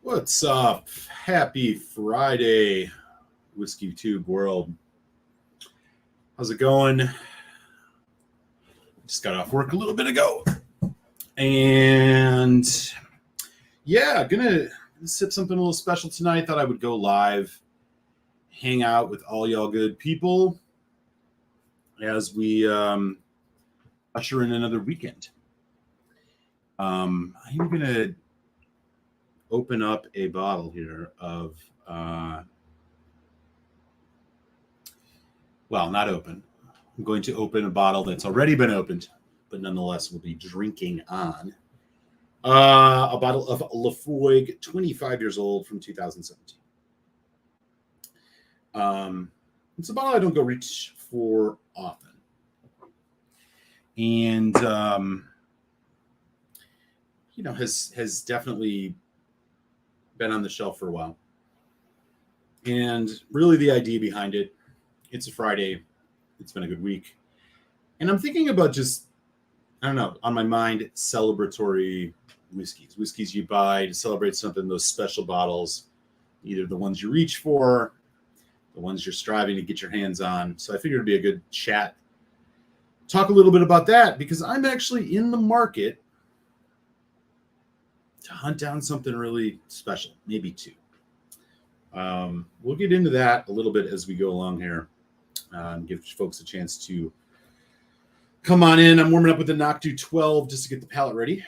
What's up? Happy Friday, Whiskey Tube world. How's it going? Just got off work a little bit ago. And yeah, gonna sip something a little special tonight. Thought I would go live, hang out with all y'all good people as we usher in another weekend. I'm gonna open up a bottle here of well, not open. I'm going to open a bottle that's already been opened, but nonetheless we'll be drinking on a bottle of Laphroaig, 25 years old, from 2017. It's a bottle I don't go reach for often, and has definitely been on the shelf for a while. And really the idea behind it, it's a Friday, it's been a good week, and I'm thinking about just, I don't know, on my mind, celebratory whiskeys you buy to celebrate something, those special bottles, either the ones you reach for, the ones you're striving to get your hands on. So I figured it'd be a good chat, talk a little bit about that, because I'm actually in the market to hunt down something really special, maybe two. We'll get into that a little bit as we go along here, and give folks a chance to come on in. I'm warming up with the Noctu 12 just to get the palate ready.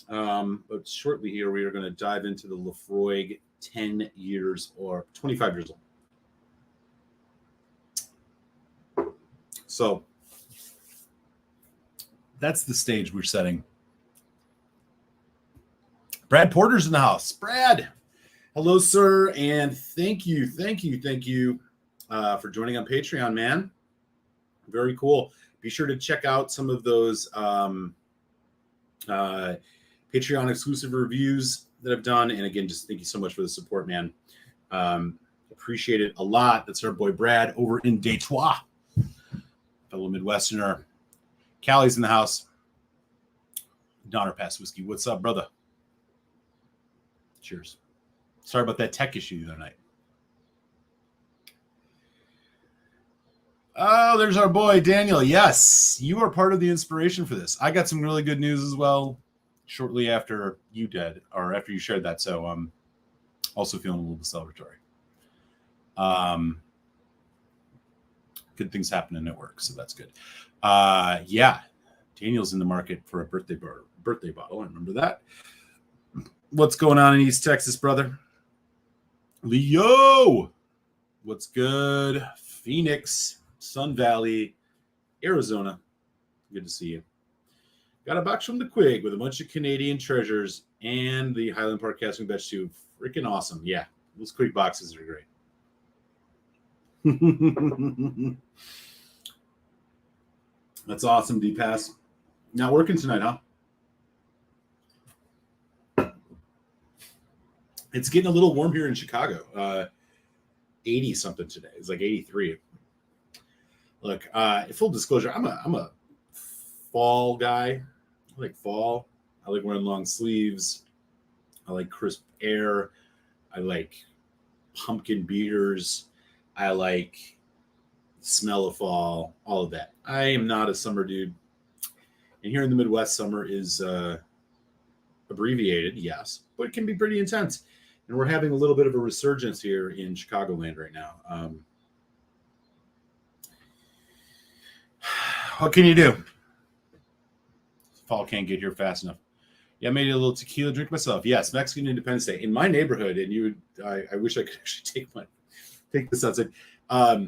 But shortly here, we are going to dive into the Laphroaig 10 years or 25 years old. So that's the stage we're setting. Brad Porter's in the house. Brad, hello, sir, and thank you for joining on Patreon, man. Very cool. Be sure to check out some of those Patreon exclusive reviews that I've done. And again, just thank you so much for the support, man. Appreciate it a lot. That's our boy Brad over in Detroit, fellow Midwesterner. Callie's in the house. Donner Pass Whiskey. What's up, brother? Cheers. Sorry about that tech issue the other night. Oh, there's our boy Daniel. Yes, you are part of the inspiration for this. I got some really good news as well shortly after you did, or after you shared that. So I'm also feeling a little bit celebratory. Good things happen in network, so that's good. Yeah, Daniel's in the market for a birthday bottle. I remember that. What's going on in East Texas, brother? Leo, what's good? Phoenix, Sun Valley, Arizona. Good to see you. Got a box from the Quig with a bunch of Canadian treasures and the Highland Park Casting Batch 2. Freaking awesome. Yeah, those Quig boxes are great. That's awesome, D-Pass. Not working tonight, huh? It's getting a little warm here in Chicago. 80 something today. It's like 83. Look, full disclosure, I'm a fall guy. I like fall. I like wearing long sleeves. I like crisp air. I like pumpkin beers. I like the smell of fall, all of that. I am not a summer dude. And here in the Midwest, summer is abbreviated, yes, but it can be pretty intense. And we're having a little bit of a resurgence here in Chicagoland right now. What can you do? Fall can't get here fast enough. Yeah, I made a little tequila drink myself. Yes, Mexican Independence Day in my neighborhood, and I wish I could actually take this outside. A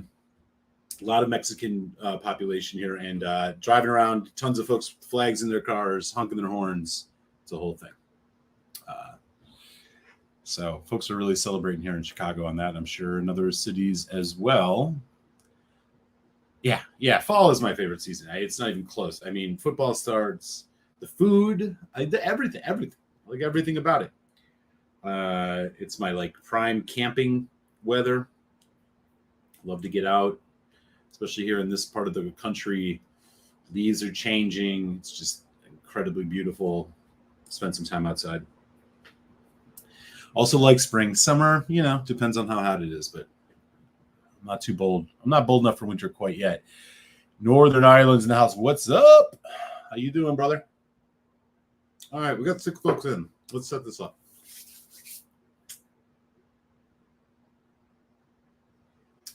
lot of Mexican population here, and driving around, tons of folks with flags in their cars, honking their horns. It's a whole thing. So folks are really celebrating here in Chicago on that. I'm sure in other cities as well. Yeah. Fall is my favorite season. It's not even close. I mean, football starts, the food, everything. I like everything about it. It's my like prime camping weather. Love to get out, especially here in this part of the country. Leaves are changing. It's just incredibly beautiful. Spend some time outside. Also like spring. Summer, depends on how hot it is, but I'm not too bold. I'm not bold enough for winter quite yet. Northern Ireland's in the house. What's up? How you doing, brother? All right, we got 6 folks in. Let's set this up.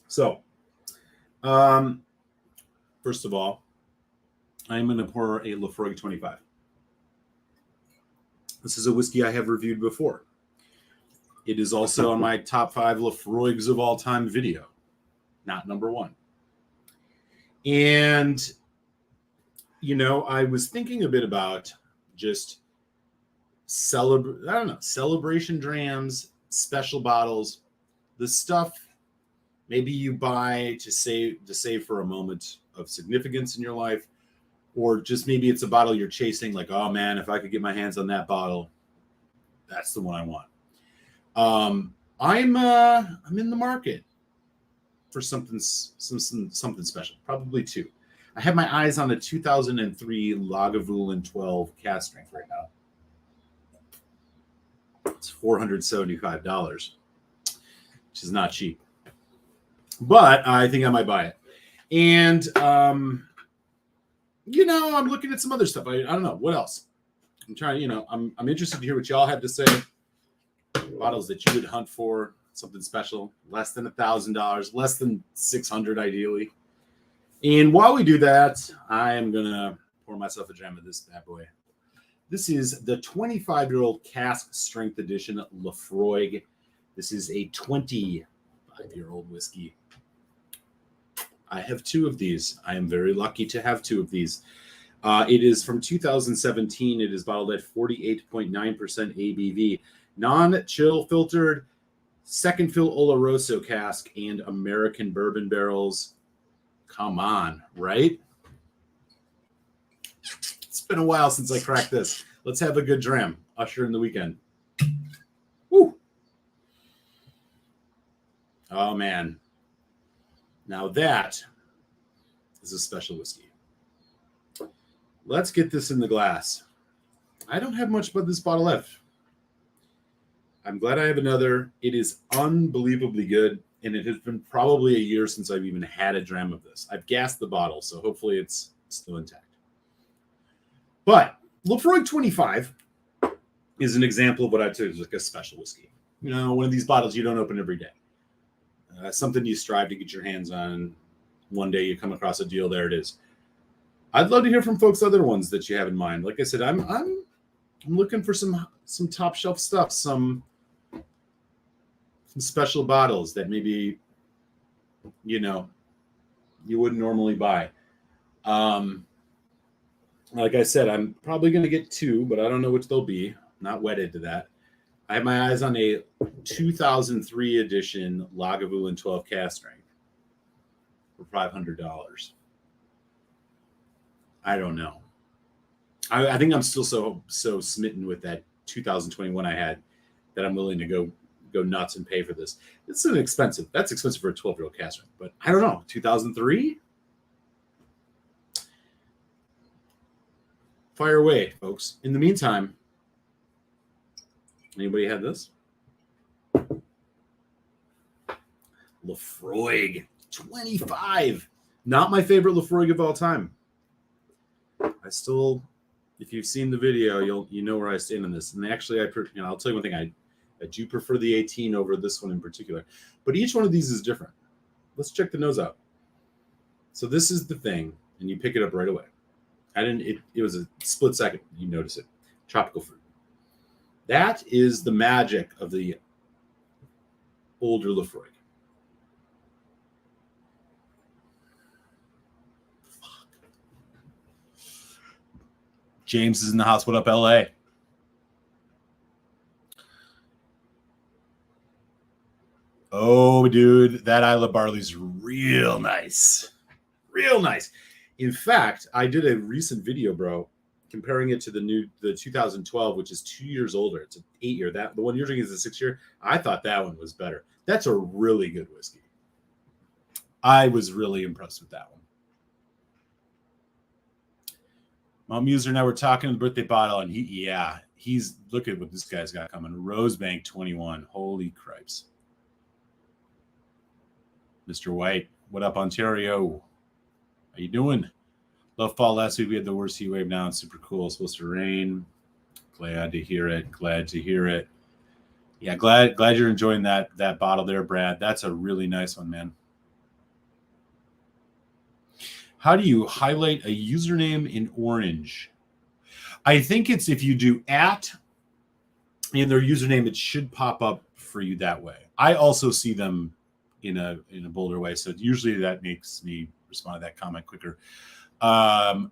So, first of all, I'm going to pour a Laphroaig 25. This is a whiskey I have reviewed before. It is also on my top 5 Laphroaigs of all time video, not number 1. And, I was thinking a bit about just celebration drams, special bottles, the stuff maybe you buy to save for a moment of significance in your life, or just maybe it's a bottle you're chasing, like, oh man, if I could get my hands on that bottle, that's the one I want. I'm in the market for something special, probably 2. I have my eyes on a 2003 Lagavulin 12 cask strength right now. It's $475, which is not cheap, but I think I might buy it. And I'm looking at some other stuff. I don't know what else. I'm trying. I'm interested to hear what y'all have to say. Bottles that you would hunt for, something special, less than $1,000, less than $600 ideally. And while we do that, I am gonna pour myself a dram of this bad boy. This is the 25-year-old cask strength edition Laphroaig. This is a 25-year-old whiskey. I have 2 of these. I am very lucky to have 2 of these. It is from 2017. It is bottled at 48.9% ABV. Non-chill filtered, second fill Oloroso cask, and American bourbon barrels. Come on, right? It's been a while since I cracked this. Let's have a good dram. Usher in the weekend. Woo! Oh, man. Now that is a special whiskey. Let's get this in the glass. I don't have much but this bottle left. I'm glad I have another. It is unbelievably good, and it has been probably a year since I've even had a dram of this. I've gassed the bottle, so hopefully it's still intact. But Laphroaig 25 is an example of what I'd say is like a special whiskey. One of these bottles you don't open every day. Something you strive to get your hands on. One day you come across a deal, there it is. I'd love to hear from folks other ones that you have in mind. Like I said, I'm looking for some top shelf stuff, some special bottles that maybe you wouldn't normally buy. Like I said, I'm probably going to get 2, but I don't know which they'll be. I'm not wedded to that. I have my eyes on a 2003 edition Lagavulin 12 cask strength for $500. I don't know. I think I'm still so smitten with that 2021 I had that I'm willing to go nuts and pay for this. It's expensive. That's expensive for a 12-year-old cask strength, but I don't know. 2003? Fire away, folks. In the meantime, anybody had this? Laphroaig 25. Not my favorite Laphroaig of all time. If you've seen the video, you know where I stand on this. And actually, I'll tell you one thing. I do prefer the 18 over this one in particular. But each one of these is different. Let's check the nose out. So this is the thing, and you pick it up right away. It was a split second. You notice it. Tropical fruit. That is the magic of the older Laphroaig. James is in the house. What up, LA? Oh, dude, that Isla Barley's real nice. Real nice. In fact, I did a recent video, bro, comparing it to the 2012, which is 2 years older. It's an 8-year. The one you're drinking is a 6-year. I thought that one was better. That's a really good whiskey. I was really impressed with that one. Mom User and I were talking the birthday bottle, and look at what this guy's got coming. Rosebank 21. Holy cripes. Mr. White, what up, Ontario? How you doing? Love fall. Last week we had the worst heat wave. Now it's super cool. It's supposed to rain. Glad to hear it. Glad to hear it. Yeah, glad you're enjoying that bottle there, Brad. That's a really nice one, man. How do you highlight a username in orange? I think it's if you do @ in their username, it should pop up for you that way. I also see them in a bolder way, so usually that makes me respond to that comment quicker. I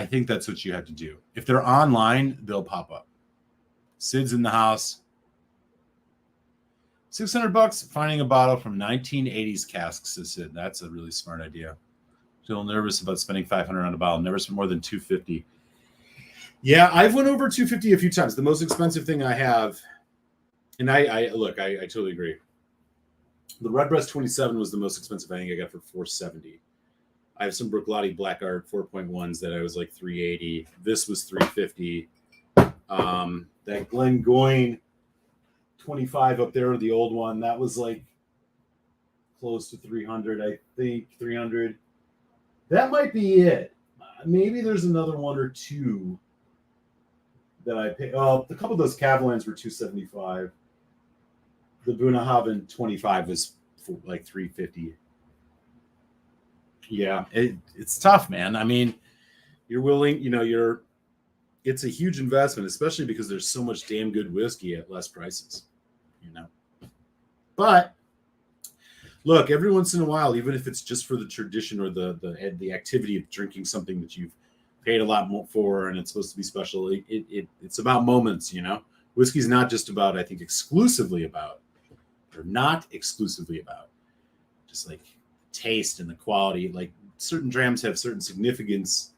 think that's what you have to do. If they're online, they'll pop up. Sid's in the house. $600 finding a bottle from 1980s casks, says Sid. That's a really smart idea. Still nervous about spending $500 on a bottle. Never spent more than $250. Yeah, I've went over $250 a few times. The most expensive thing I have, and I totally agree. The Redbreast 27 was the most expensive. I think I got for $470. I have some Brooklotti Black Art 4.1s that I was like $380. This was $350. That Glengoyne 25 up there, the old one, that was like close to $300. I think $300. That might be it. Maybe there's another one or two that I pay. Oh, a couple of those Cavalans were $275. The Bunnahabhain 25 was like $350. Yeah, it's tough, man. I mean, you're willing, it's a huge investment, especially because there's so much damn good whiskey at less prices, But look, every once in a while, even if it's just for the tradition or the activity of drinking something that you've paid a lot more for and it's supposed to be special, it's about moments, Whiskey's not just about, I think, not exclusively about just like taste and the quality. Like certain drams have certain significance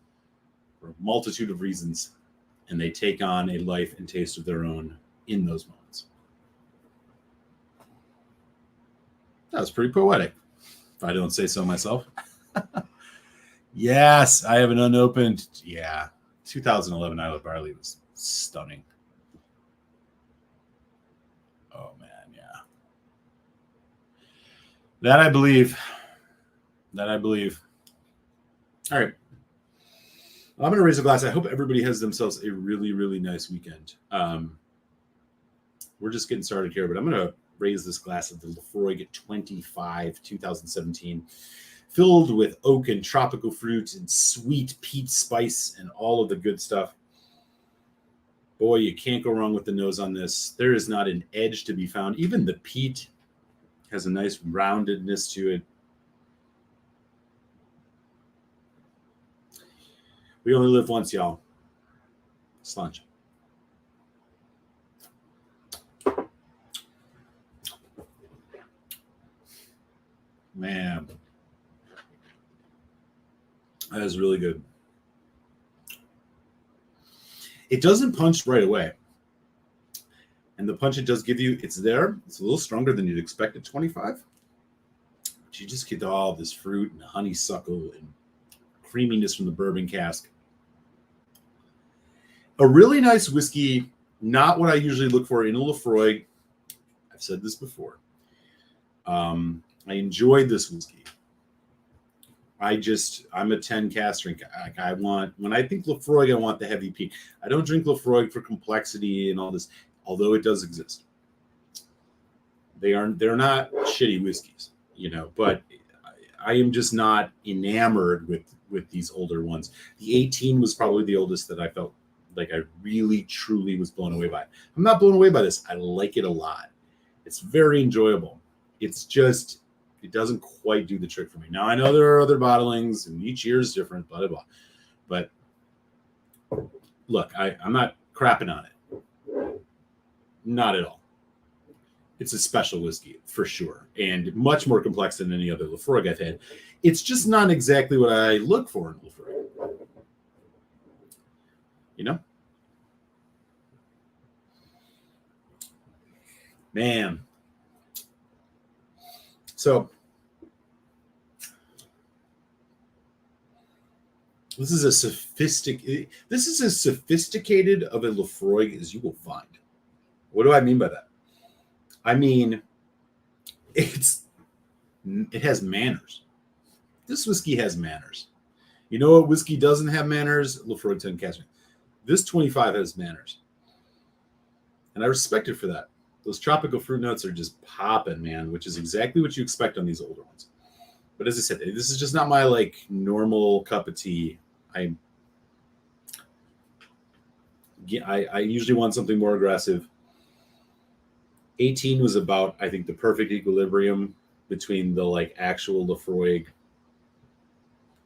for a multitude of reasons, and they take on a life and taste of their own in those moments. That was pretty poetic, if I don't say so myself. Yes, I have an unopened. Yeah, 2011 Isle of Barley was stunning. Oh, man, yeah. That I believe. All right. I'm going to raise a glass. I hope everybody has themselves a really, really nice weekend. We're just getting started here, but I'm going to raise this glass of the Laphroaig 25 2017, filled with oak and tropical fruit and sweet peat spice and all of the good stuff. Boy, you can't go wrong with the nose on this. There is not an edge to be found. Even the peat has a nice roundedness to it. We only live once, y'all. Slunch. Man, that is really good. It doesn't punch right away. And the punch it does give you, it's there. It's a little stronger than you'd expect at 25. But you just get all this fruit and honeysuckle and creaminess from the bourbon cask. A really nice whiskey, not what I usually look for in a Laphroaig. I've said this before. I enjoyed this whiskey. I'm a 10 cask drinker. When I think Laphroaig, I want the heavy peat. I don't drink Laphroaig for complexity and all this, although it does exist. They're not shitty whiskeys, but I am just not enamored with these older ones. The 18 was probably the oldest that I felt like I really, truly was blown away by. I'm not blown away by this. I like it a lot. It's very enjoyable. It's just, it doesn't quite do the trick for me. Now, I know there are other bottlings, and each year is different, blah, blah, blah. But look, I'm not crapping on it. Not at all. It's a special whiskey, for sure, and much more complex than any other Laphroaig I've had. It's just not exactly what I look for in Laphroaig. Man. So This is as sophisticated of a Laphroaig as you will find. What do I mean by that? I mean, it has manners. This whiskey has manners. You know what whiskey doesn't have manners? Laphroaig 10 Cask. This 25 has manners. And I respect it for that. Those tropical fruit notes are just popping, man, which is exactly what you expect on these older ones. But as I said, this is just not my like normal cup of tea. I usually want something more aggressive. 18 was about, I think, the perfect equilibrium between the like actual Laphroaig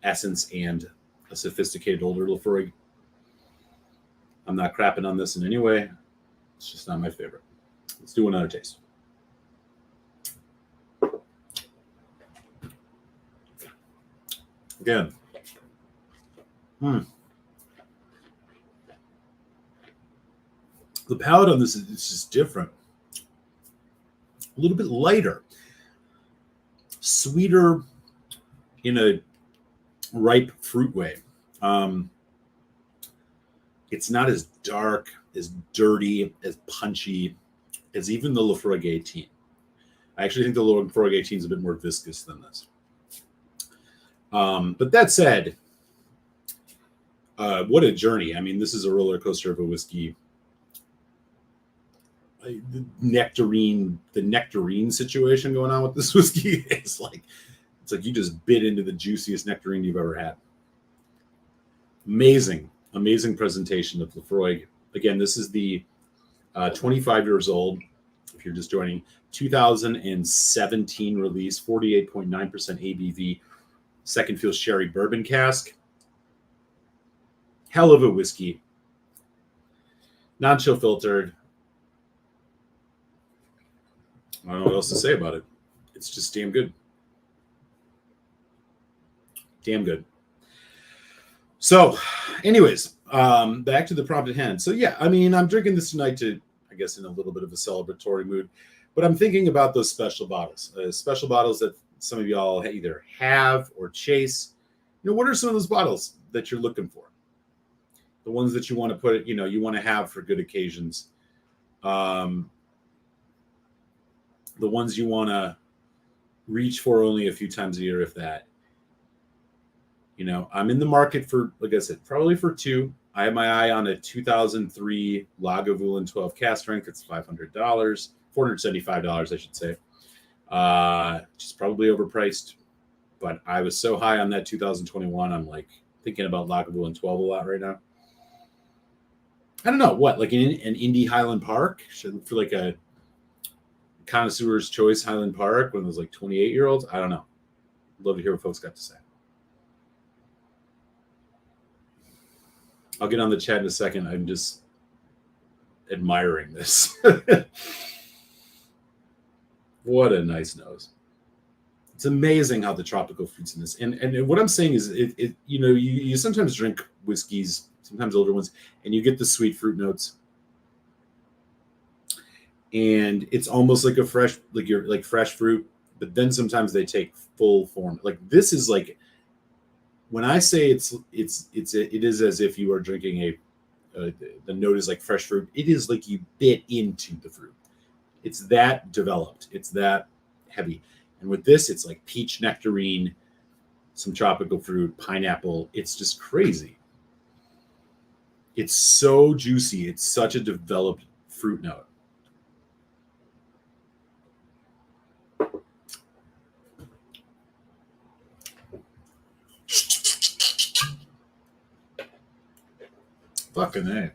essence and a sophisticated older Laphroaig. I'm not crapping on this in any way. It's just not my favorite. Let's do another taste. Again. The palate on this is just different. A little bit lighter. Sweeter in a ripe fruit way. It's not as dark, as dirty, as punchy as even the Laphroaig 18. I actually think the Laphroaig 18 is a bit more viscous than this. But that said, what a journey. I mean, this is a roller coaster of a whiskey. The nectarine situation going on with this whiskey is like, it's like you just bit into the juiciest nectarine you've ever had. Amazing presentation of Laphroaig. Again, this is the 25 years old, if you're just joining, 2017 release, 48.9% ABV, second fill sherry bourbon cask. Hell of a whiskey. Non-chill filtered. I don't know what else to say about it. It's just damn good. Damn good. So, anyways, back to the prompt at hand. So, yeah, I mean, I'm drinking this tonight to, I guess, in a little bit of a celebratory mood. But I'm thinking about those special bottles that some of y'all either have or chase. You know, what are some of those bottles that you're looking for? The ones that you want to put, you know, you want to have for good occasions. The ones you want to reach for only a few times a year, if that. You know, I'm in the market for, like I said, probably for two. I have my eye on a 2003 Lagavulin 12 cask strength. It's $500, $475, I should say. Which is probably overpriced. But I was so high on that 2021, I'm like thinking about Lagavulin 12 a lot right now. I don't know, what, like an indie Highland Park? Should look for like a connoisseur's choice Highland Park when it was like 28-year-olds. I don't know. Love to hear what folks got to say. I'll get on the chat in a second. I'm just admiring this. What a nice nose. It's amazing how the tropical fruits in this. And what I'm saying is, you know, you sometimes drink whiskeys, sometimes older ones, and you get the sweet fruit notes. And it's almost like a fresh, like you're like fresh fruit, but then sometimes they take full form. Like this is like, when I say it is as if you are drinking the note is like fresh fruit. It is like you bit into the fruit. It's that developed. It's that heavy. And with this, it's like peach nectarine, some tropical fruit, pineapple. It's just crazy. It's so juicy. It's such a developed fruit note. Fucking A.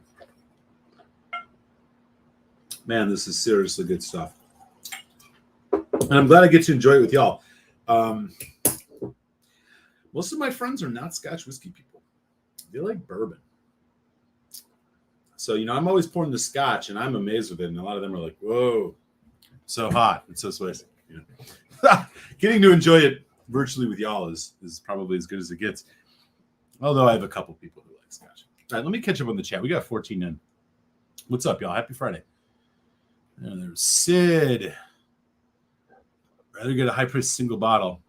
Man, this is seriously good stuff. And I'm glad I get to enjoy it with y'all. Most of my friends are not Scotch whiskey people. They like bourbon. So, you know, I'm always pouring the Scotch, and I'm amazed with it. And a lot of them are like, whoa, so hot and so spicy. You know? Getting to enjoy it virtually with y'all is probably as good as it gets. Although I have a couple people who like Scotch. All right, let me catch up on the chat. We got 14 in. What's up, y'all? Happy Friday. And there's Sid. Rather get a high-priced single bottle.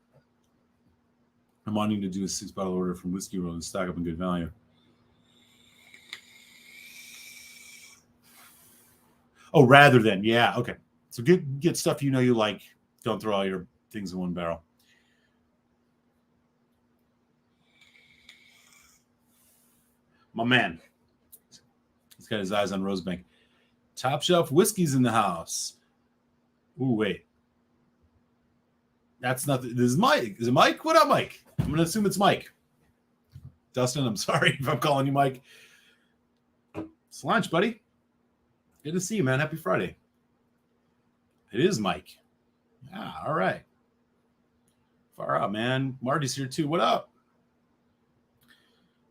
I'm wanting to do a 6-bottle order from Whiskey World and stock up in good value. Oh, rather than, yeah, okay. So get stuff you know you like. Don't throw all your things in one barrel. My man. He's got his eyes on Rosebank. Top shelf whiskey's in the house. Ooh, wait. That's not. This is Mike. Is it Mike? What up, Mike? I'm going to assume it's Mike. Dustin, I'm sorry if I'm calling you Mike. It's lunch, buddy. Good to see you, man. Happy Friday. It is Mike. Yeah, all right. Far out, man. Marty's here too. What up?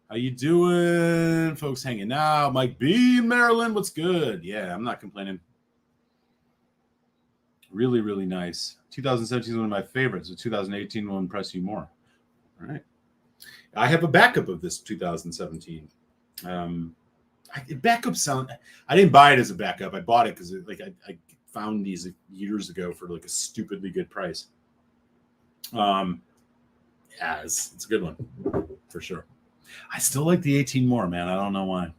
How you doing? Folks hanging out. Mike B, Maryland. What's good? Yeah, I'm not complaining. Really, really nice. 2017 is one of my favorites. The 2018 will impress you more. All right. I have a backup of this 2017. Backup sound. I didn't buy it as a backup. I bought it because I found these years ago for like a stupidly good price. Yeah, it's a good one for sure. I still like the 18 more, man. I don't know why.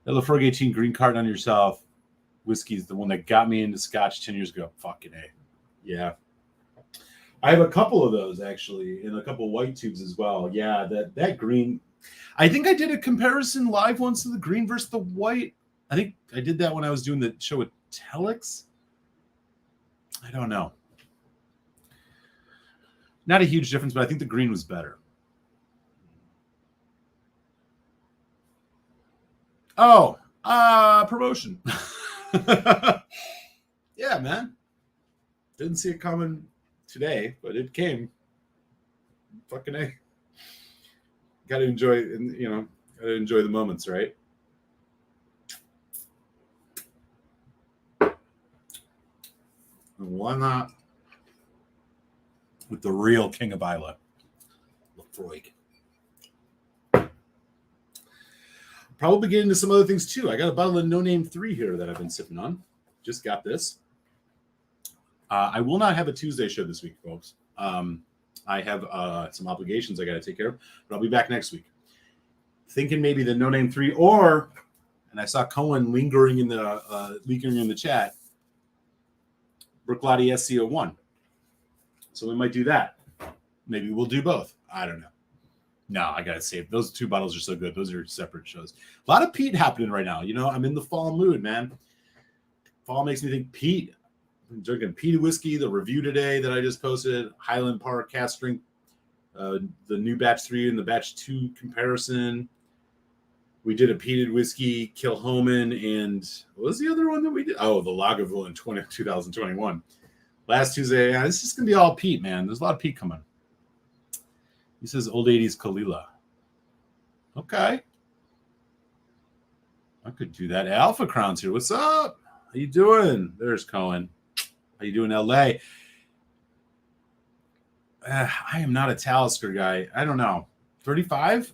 The Laphroaig 18 green card on yourself. Whiskey is the one that got me into Scotch 10 years ago. Fucking A. Yeah. I have a couple of those actually, and a couple of white tubes as well. Yeah, that green. I think I did a comparison live once to the green versus the white. I think I did that when I was doing the show with Telex. I don't know. Not a huge difference, but I think the green was better. Oh, promotion. Yeah, man. Didn't see it coming today, but it came. Fucking A. Got to enjoy, got to enjoy the moments, right? And why not with the real King of Islay, Laphroaig? Probably get into some other things too. I got a bottle of No Name 3 here that I've been sipping on. Just got this. I will not have a Tuesday show this week, folks. I have some obligations I got to take care of, but I'll be back next week. Thinking maybe the No Name 3 and I saw Cohen lingering in the chat, Brooklotti SCO1. So we might do that. Maybe we'll do both. I don't know. No, I got to save. Those two bottles are so good. Those are separate shows. A lot of peat happening right now. I'm in the fall mood, man. Fall makes me think peat. I'm drinking peated whiskey, the review today that I just posted, Highland Park cask strength, the new batch 3 and the batch 2 comparison. We did a peated whiskey, Kilhoman, and what was the other one that we did? Oh, the Lagavulin in 2021. Last Tuesday. Yeah, it's just going to be all peat, man. There's a lot of peat coming. He says old 80s Kalila. Okay. I could do that. Alpha Crown's here. What's up? How you doing? There's Cohen. How you doing, LA? I am not a Talisker guy. I don't know. 35?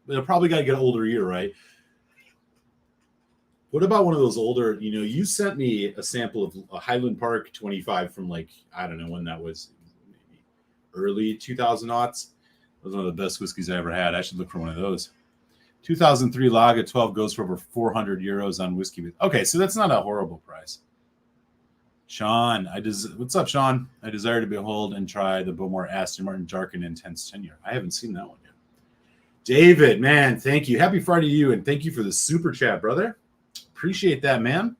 They'll probably got to get an older year, right? What about one of those older, you sent me a sample of a Highland Park 25 from I don't know when that was, maybe early 2000s. That was one of the best whiskeys I ever had. I should look for one of those. 2003 Lager 12 goes for over 400 euros on whiskey. Okay, so that's not a horrible price. Sean, what's up, Sean? I desire to behold and try the Bowmore Aston Martin Jarkin Intense Tenure. I haven't seen that one yet. David, man, thank you. Happy Friday to you, and thank you for the super chat, brother. Appreciate that, man.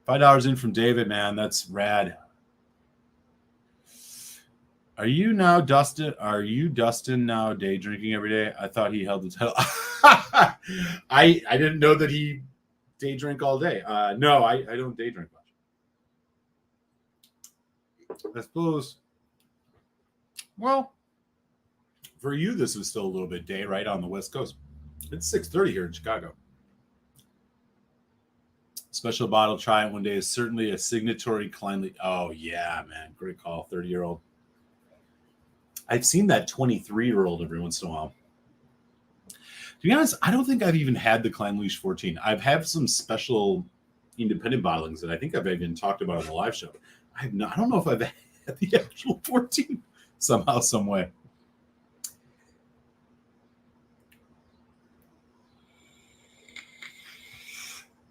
$5 in from David, man. That's rad. Are you Dustin now day drinking every day? I thought he held the title. I didn't know that he day drink all day. No, I don't day drink much. I suppose, well, for you, this is still a little bit day, right, on the West Coast. It's 6:30 here in Chicago. Special bottle, try it one day, is certainly a signatory Kleinle. Oh, yeah, man. Great call, 30-year-old. I've seen that 23-year-old every once in a while. To be honest, I don't think I've even had the Kleinle 14. I've had some special independent bottlings that I think I've even talked about on the live show. I don't know if I've had the actual 14 somehow, some way.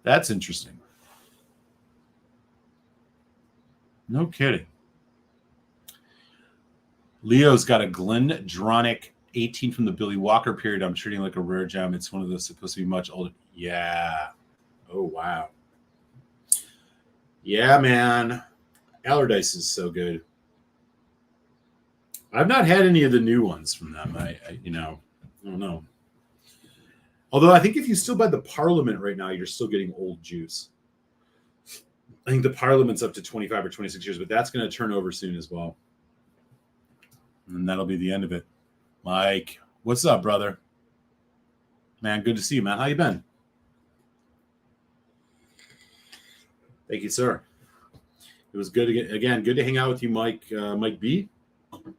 That's interesting. No kidding. Leo's got a Glendronach 18 from the Billy Walker period. I'm treating like a rare gem. It's one of those supposed to be much older. Yeah. Oh, wow. Yeah, man. Allardyce is so good. I've not had any of the new ones from them. I don't know. Although I think if you still buy the Parliament right now, you're still getting old juice. I think the Parliament's up to 25 or 26 years, but that's going to turn over soon as well. And that'll be the end of it. Mike, what's up, brother? Man, good to see you, man. How you been? Thank you, sir. It was good again. Good to hang out with you, Mike. Mike B. He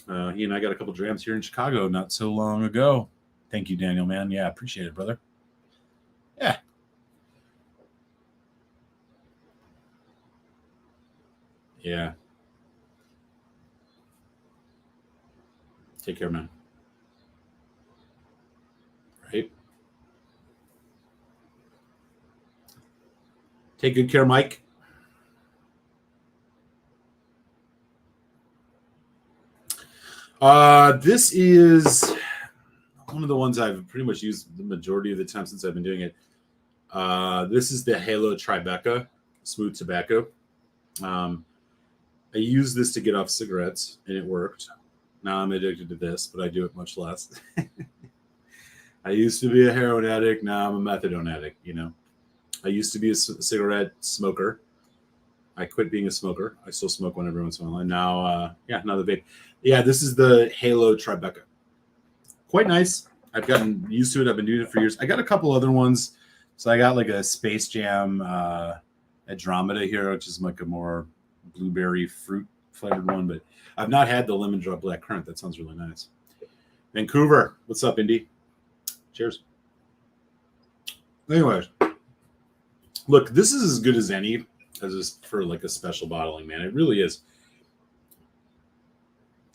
and I got a couple drams here in Chicago not so long ago. Thank you, Daniel, man. Yeah, appreciate it, brother. Yeah. Yeah. Take care, man. Right. Take good care, Mike. This is one of the ones I've pretty much used the majority of the time since I've been doing it. This is the Halo Tribeca Smooth Tobacco. I used this to get off cigarettes, and it worked. Now I'm addicted to this, but I do it much less. I used to be a heroin addict. Now I'm a methadone addict, you know. I used to be a cigarette smoker. I quit being a smoker. I still smoke one every once in a while. And now, now the vape. Yeah, this is the Halo Tribeca. Quite nice. I've gotten used to it. I've been doing it for years. I got a couple other ones. So I got like a Space Jam Andromeda here, which is like a more blueberry fruit flavored one. But I've not had the Lemon Drop Black Currant. That sounds really nice. Vancouver. What's up, Indy? Cheers. Anyways, look, this is as good as any as for like a special bottling, man. It really is.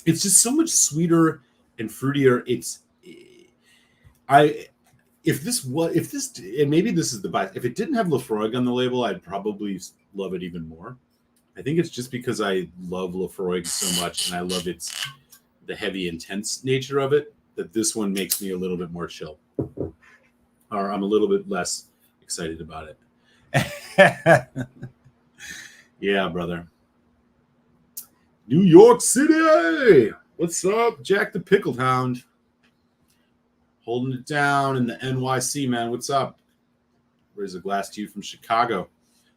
It's just so much sweeter and fruitier. And maybe this is the bias. If it didn't have Laphroaig on the label, I'd probably love it even more. I think it's just because I love Laphroaig so much and I love the heavy, intense nature of it, that this one makes me a little bit more chill. Or I'm a little bit less excited about it. Yeah, brother. New York City. What's up, Jack the Pickled Hound? Holding it down in the NYC, man. What's up? Raise a glass to you from Chicago.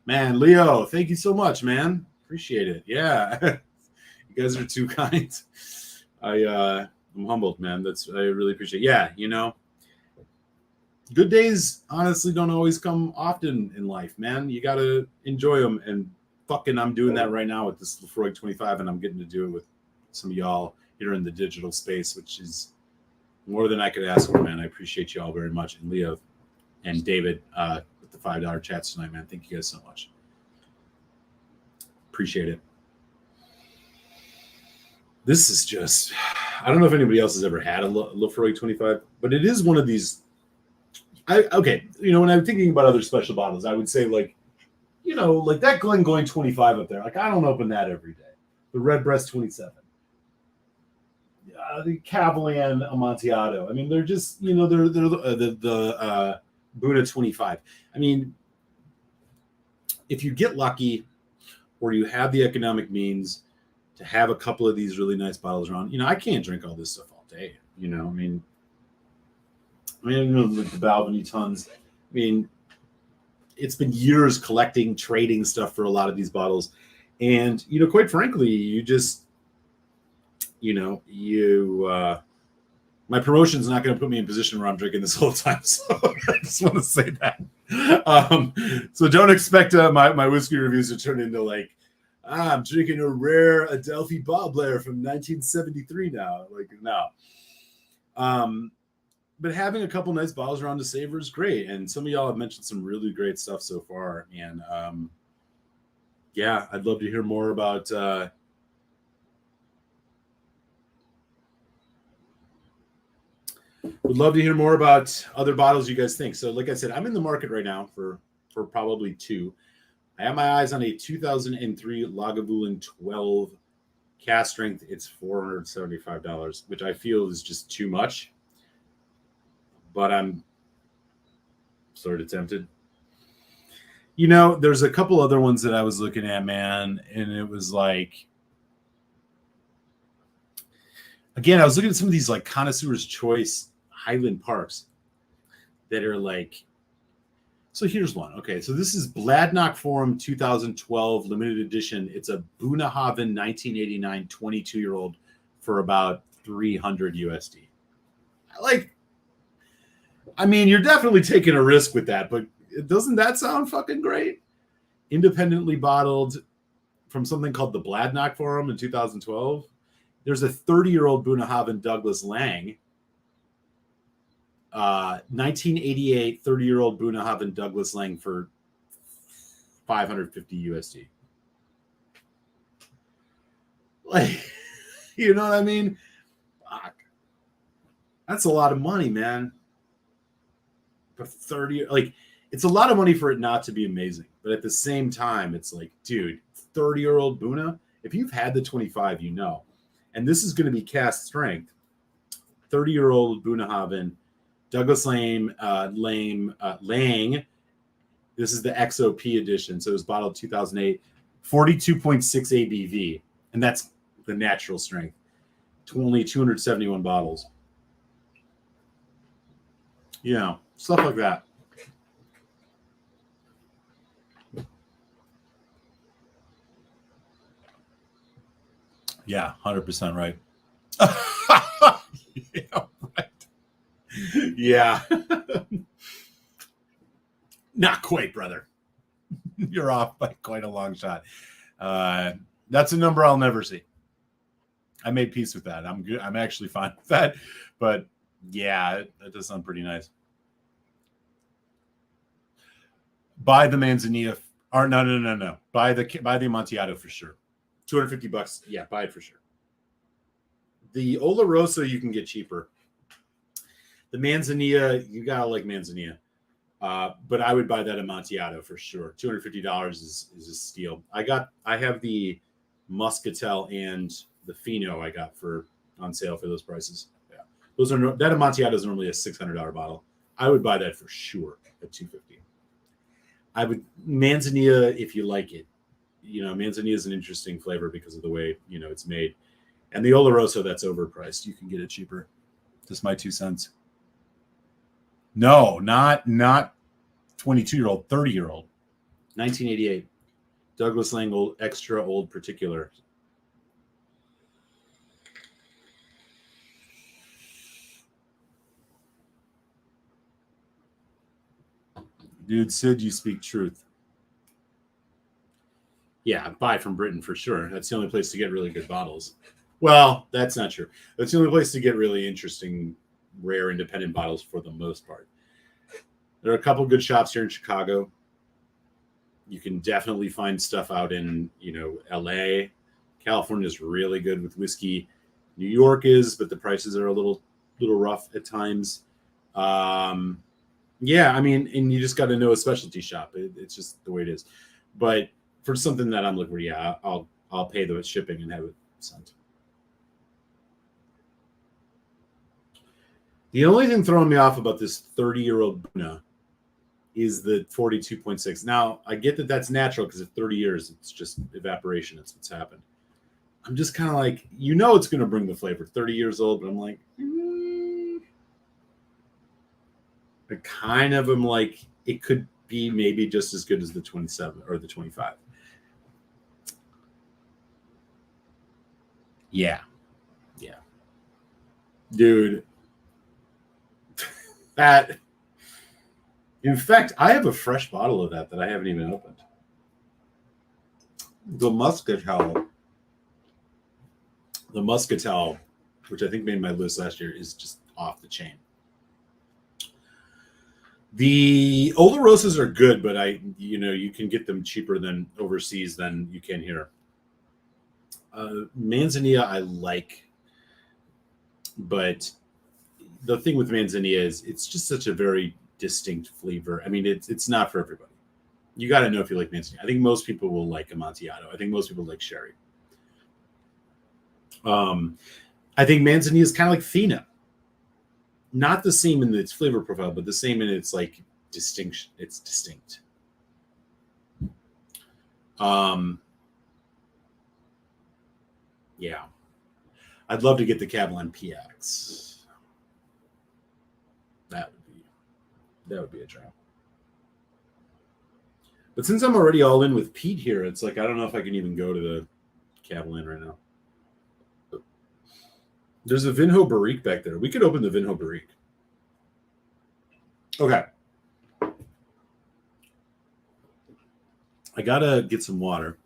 Man, Leo, thank you so much, man. Appreciate it. Yeah. You guys are too kind. I'm humbled, man. I really appreciate it. Yeah, you know. Good days honestly don't always come often in life, man. You got to enjoy them. And fucking I'm doing that right now with this Laphroaig 25, and I'm getting to do it with some of y'all here in the digital space, which is more than I could ask for, man. I appreciate you all very much. And Leo and David with the $5 chats tonight, man. Thank you guys so much. Appreciate it. This is just, I don't know if anybody else has ever had a Laphroaig 25, but it is one of these. Okay, you know, when I'm thinking about other special bottles, I would say like that Glengoyne 25 up there. Like I don't open that every day. The Redbreast 27. The Cavalan Amontillado. I mean, they're just, they're the Buddha 25. I mean, if you get lucky or you have the economic means to have a couple of these really nice bottles around, I can't drink all this stuff all day. I mean, like the Balvenie tons. I mean, it's been years collecting, trading stuff for a lot of these bottles. And, quite frankly, you just, my promotion's not going to put me in a position where I'm drinking this whole time. So I just want to say that. So don't expect my whiskey reviews to turn into like, I'm drinking a rare Adelphi Bobbler from 1973 now. Like, no. But having a couple nice bottles around to savor is great. And some of y'all have mentioned some really great stuff so far. And I'd love to hear more about would love to hear more about other bottles you guys think. So like I said, I'm in the market right now for for probably 2. I have my eyes on a 2003 Lagavulin 12 cast strength. It's $475, which I feel is just too much. But I'm sort of tempted. You know, there's a couple other ones that I was looking at, man, and it was like, again, I was looking at some of these like Connoisseur's Choice Highland Parks that are like, so here's one. Okay, so this is Bladnoch Forum 2012 limited edition. It's a Bunnahabhain 1989 22-year-old for about 300 USD. I mean, you're definitely taking a risk with that, but doesn't that sound fucking great? Independently bottled from something called the Bladnoch Forum in 2012. There's a 30-year-old Bunnahabhain Douglas Lang. 1988 30-year-old Bunnahabhain Douglas Lang for 550 USD. Like, you know what I mean? Fuck. That's a lot of money, man. For 30, like, it's a lot of money for it not to be amazing. But at the same time, it's like, dude, 30-year-old Buna, if you've had the 25, you know. And this is going to be cast strength. 30-year-old Bunnahabhain Douglas Lang. This is the XOP edition. So it was bottled 2008, 42.6 ABV. And that's the natural strength. Only 271 bottles. You know, stuff like that. Yeah, 100% right. Yeah, right. Yeah. Not quite, brother. You're off by quite a long shot. That's a number I'll never see. I made peace with that. I'm good. I'm actually fine with that. But yeah, that does sound pretty nice. Buy the Manzanilla. Or no. Buy the Amontillado for sure. $250. Yeah, buy it for sure. The Oloroso you can get cheaper. The Manzanilla, you gotta like Manzanilla. But I would buy that Amontillado for sure. $250 is a steal. I have the Muscatel and the Fino I got on sale for those prices. Yeah, that Amontillado is normally a $600 bottle. I would buy that for sure at $250. I would Manzanilla if you like it. You know, Manzanilla is an interesting flavor because of the way, you know, it's made. And the Oloroso, that's overpriced. You can get it cheaper. Just my 2 cents. No, not 22-year-old, 30-year-old. 1988. Douglas Lang Old, Extra Old Particular. Dude, Sid, you speak truth. Yeah, buy from Britain for sure. That's the only place to get really good bottles. Well, that's not true. That's the only place to get really interesting, rare, independent bottles for the most part. There are a couple good shops here in Chicago. You can definitely find stuff out in, you know, LA. California is really good with whiskey. New York is, but the prices are a little rough at times. Yeah, I mean, and you just got to know a specialty shop. It's just the way it is. But for something that I'm looking for, yeah, I'll pay the shipping and have it sent. The only thing throwing me off about this 30-year-old Buna is the 42.6. Now, I get that that's natural because at 30 years, it's just evaporation. That's what's happened. I'm just kind of like, you know, it's going to bring the flavor. 30 years old, but I'm like, I kind of am like, it could be maybe just as good as the 27 or the 25. Yeah. Dude. That. In fact, I have a fresh bottle of that I haven't even opened. The Muscatel, which I think made my list last year, is just off the chain. The Olorosas are good, but you can get them cheaper than overseas than you can here. Manzanilla I like, but the thing with Manzanilla is it's just such a very distinct flavor. I mean, it's not for everybody. You got to know if you like Manzanillo. I think most people will like Amontillado. I think most people like sherry. I think Manzanillo is kind of like Fino. Not the same in its flavor profile, but the same in its like distinction. It's distinct. Yeah. I'd love to get the Catalan PX. That would be a try. But since I'm already all in with Pete here, it's like I don't know if I can even go to the Catalan right now. There's a Vinho Barrique back there. We could open the Vinho Barrique. Okay. I gotta get some water.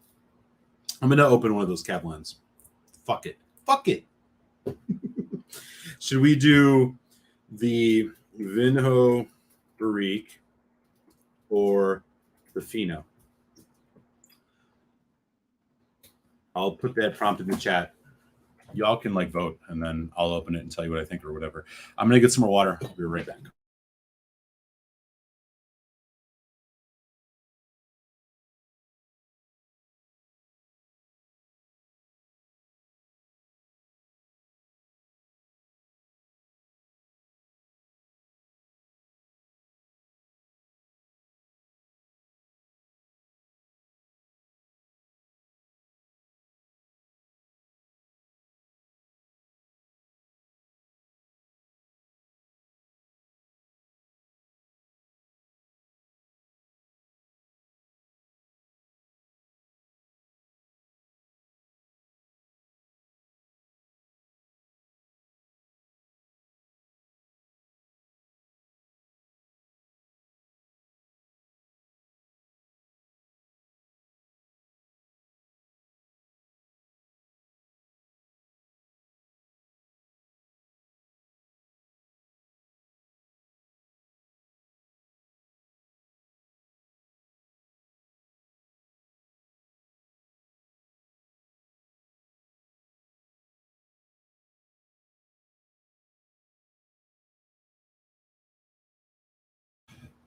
I'm gonna open one of those Catalans. Fuck it. Should we do the Vinho Barrique or the Fino? I'll put that prompt in the chat. Y'all can like vote, and then I'll open it and tell you what I think or whatever. I'm gonna get some more water. I'll be right back.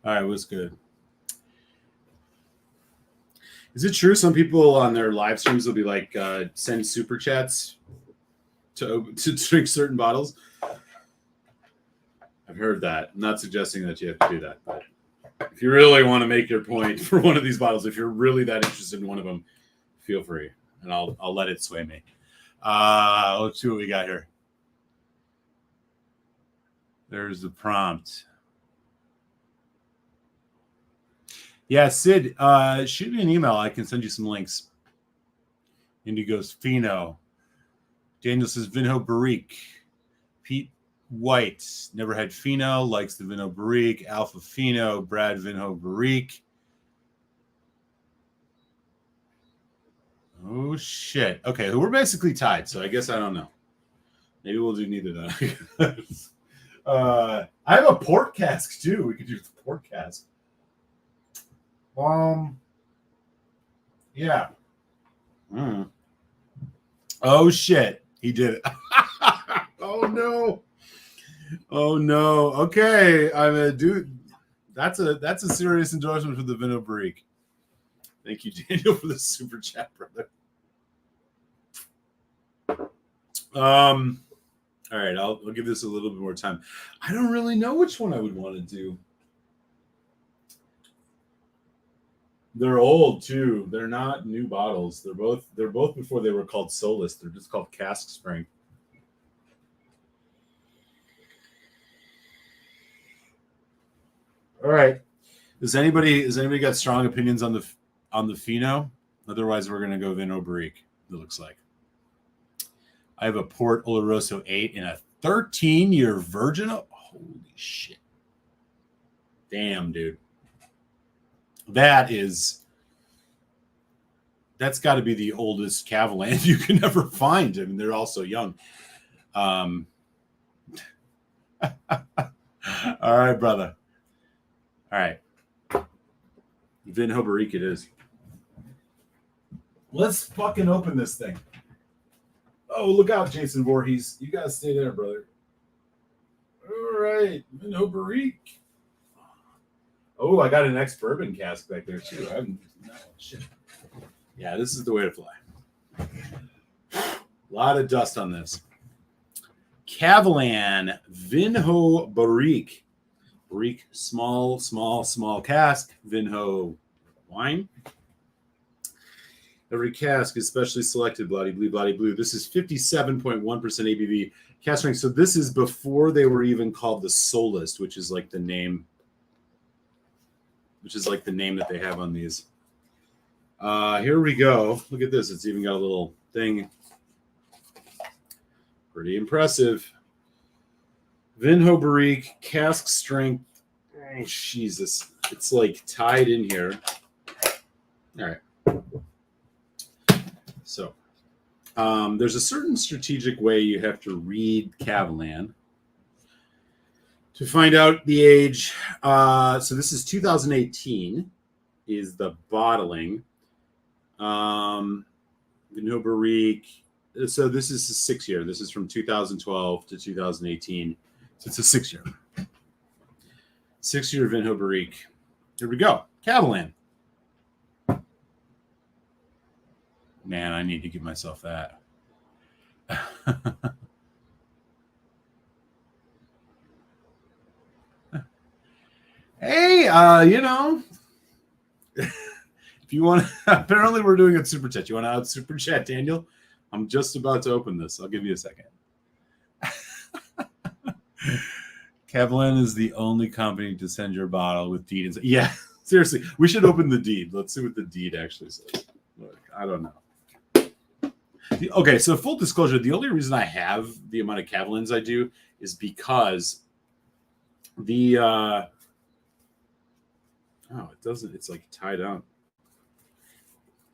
All right, what's good? Is it true some people on their live streams will be like send super chats to drink certain bottles? I've heard that. I'm not suggesting that you have to do that, but if you really want to make your point for one of these bottles, if you're really that interested in one of them, feel free, and I'll let it sway me. Let's see what we got here. There's the prompt. Yeah, Sid, shoot me an email. I can send you some links. Indigo's Fino. Daniel says Vinho Barrique. Pete White, never had Fino, likes the Vinho Barrique. Alpha Fino, Brad Vinho Barrique. Oh, shit. Okay, we're basically tied, so I guess I don't know. Maybe we'll do neither then. I have a port cask, too. We could do the port cask. Yeah. Oh, shit. He did it. Oh, no. Oh, no. Okay. I'm a dude. That's a serious endorsement for the Vinho Barrique. Thank you, Daniel, for the super chat, brother. All right, I'll give this a little bit more time. I don't really know which one I would want to do. They're old too. They're not new bottles. They're both before they were called Solus. They're just called Cask Spring. All right. Has anybody got strong opinions on the Fino? Otherwise, we're gonna go Vinho Barrique. It looks like. I have a Port Oloroso 8 in a 13-year Virgin. Holy shit! Damn, dude. That's got to be the oldest Cavalan you can ever find. I mean, they're all so young. All right, brother. All right. Vinho Barrique it is. Let's fucking open this thing. Oh, look out, Jason Voorhees. You got to stay there, brother. All right. Vinho Barrique. Oh, I got an ex-bourbon cask back there too. Shit. Yeah, this is the way to fly. A lot of dust on this. Cavalan Vinho Barrique. Barrique, small cask. Vinho wine. Every cask is specially selected, bloody blue. This is 57.1% ABV cask strength. So this is before they were even called the Solist, which is like the name that they have on these. Here we go. Look at this. It's even got a little thing. Pretty impressive. Vinho Barrique, cask strength. Oh, Jesus. It's like tied in here. All right. So there's a certain strategic way you have to read Cavalan to find out the age. So this is 2018 is the bottling. Vinho Barrique. So this is a 6 year. This is from 2012 to 2018. So it's a 6 year. 6 year Vinho Barrique. Here we go. Cavalan. Man, I need to give myself that. Hey, if you want to, apparently we're doing a super chat. You want to out super chat, Daniel? I'm just about to open this. I'll give you a second. Cavalan is the only company to send your bottle with deed. Yeah, seriously, we should open the deed. Let's see what the deed actually says. Look, I don't know. Okay, so full disclosure, the only reason I have the amount of Cavalans I do is because it doesn't, it's like tied up,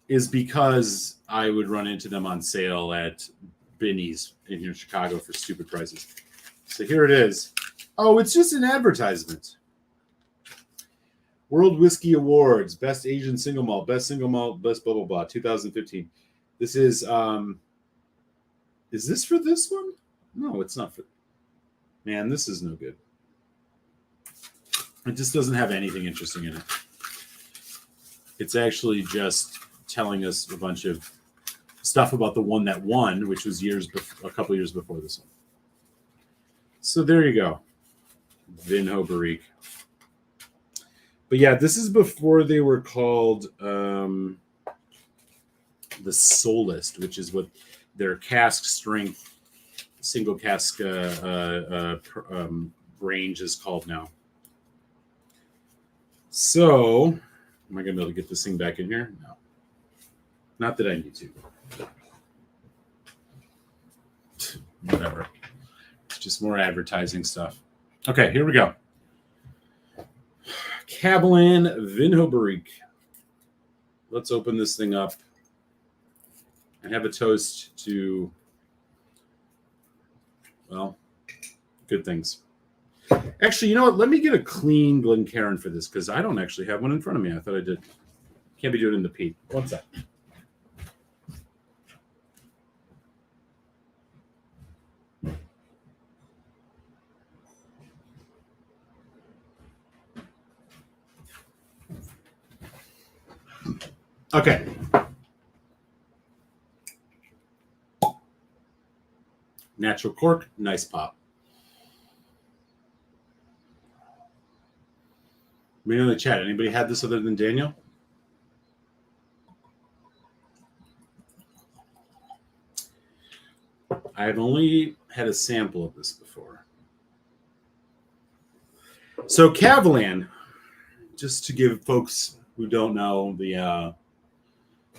is because I would run into them on sale at Binny's in here in Chicago for stupid prices. So here it is. Oh, it's just an advertisement. World Whiskey Awards, Best Asian Single Malt, Best Single Malt, Best blah, blah, blah, 2015. This is this for this one? No, it's not for. Man, this is no good. It just doesn't have anything interesting in it. It's actually just telling us a bunch of stuff about the one that won, which was a couple years before this one. So there you go. Vinho Barrique. But yeah, this is before they were called the Solist, which is what their cask strength single cask range is called now. So, am I going to be able to get this thing back in here? No. Not that I need to. Whatever. It's just more advertising stuff. Okay, here we go. Cavalan Vinho Barrique. Let's open this thing up and have a toast to, well, good things. Actually, you know what? Let me get a clean Glencairn for this because I don't actually have one in front of me. I thought I did. Can't be doing it in the peat. What's that? Okay. Natural cork, nice pop. Me in the chat. Anybody had this other than Daniel? I've only had a sample of this before. So Cavalan, just to give folks who don't know the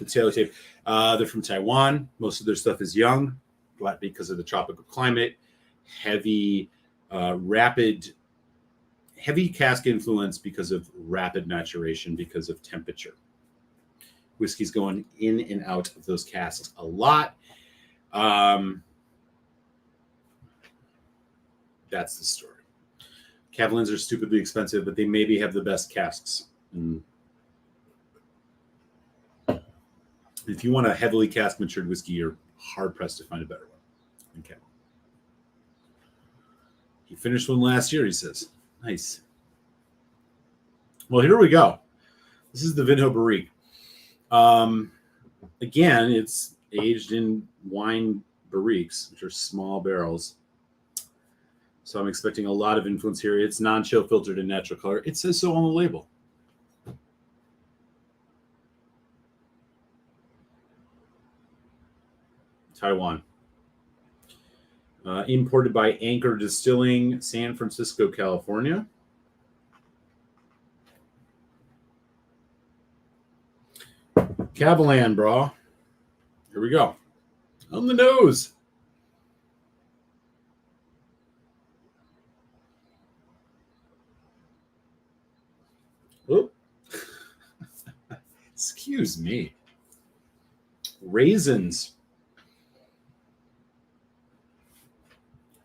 tailor tape, they're from Taiwan. Most of their stuff is young, but because of the tropical climate, heavy cask influence because of rapid maturation, because of temperature. Whiskey's going in and out of those casks a lot. That's the story. Cavalans are stupidly expensive, but they maybe have the best casks. And if you want a heavily cask matured whiskey, you're hard pressed to find a better one. Okay. He finished one last year, he says. Nice. Well, here we go. This is the Vinho Barrique. Again, it's aged in wine barriques, which are small barrels. So I'm expecting a lot of influence here. It's non-chill filtered and natural color. It says so on the label. Taiwan. Imported by Anchor Distilling, San Francisco, California. Cavalan, bro. Here we go. On the nose. Oh. Excuse me. Raisins.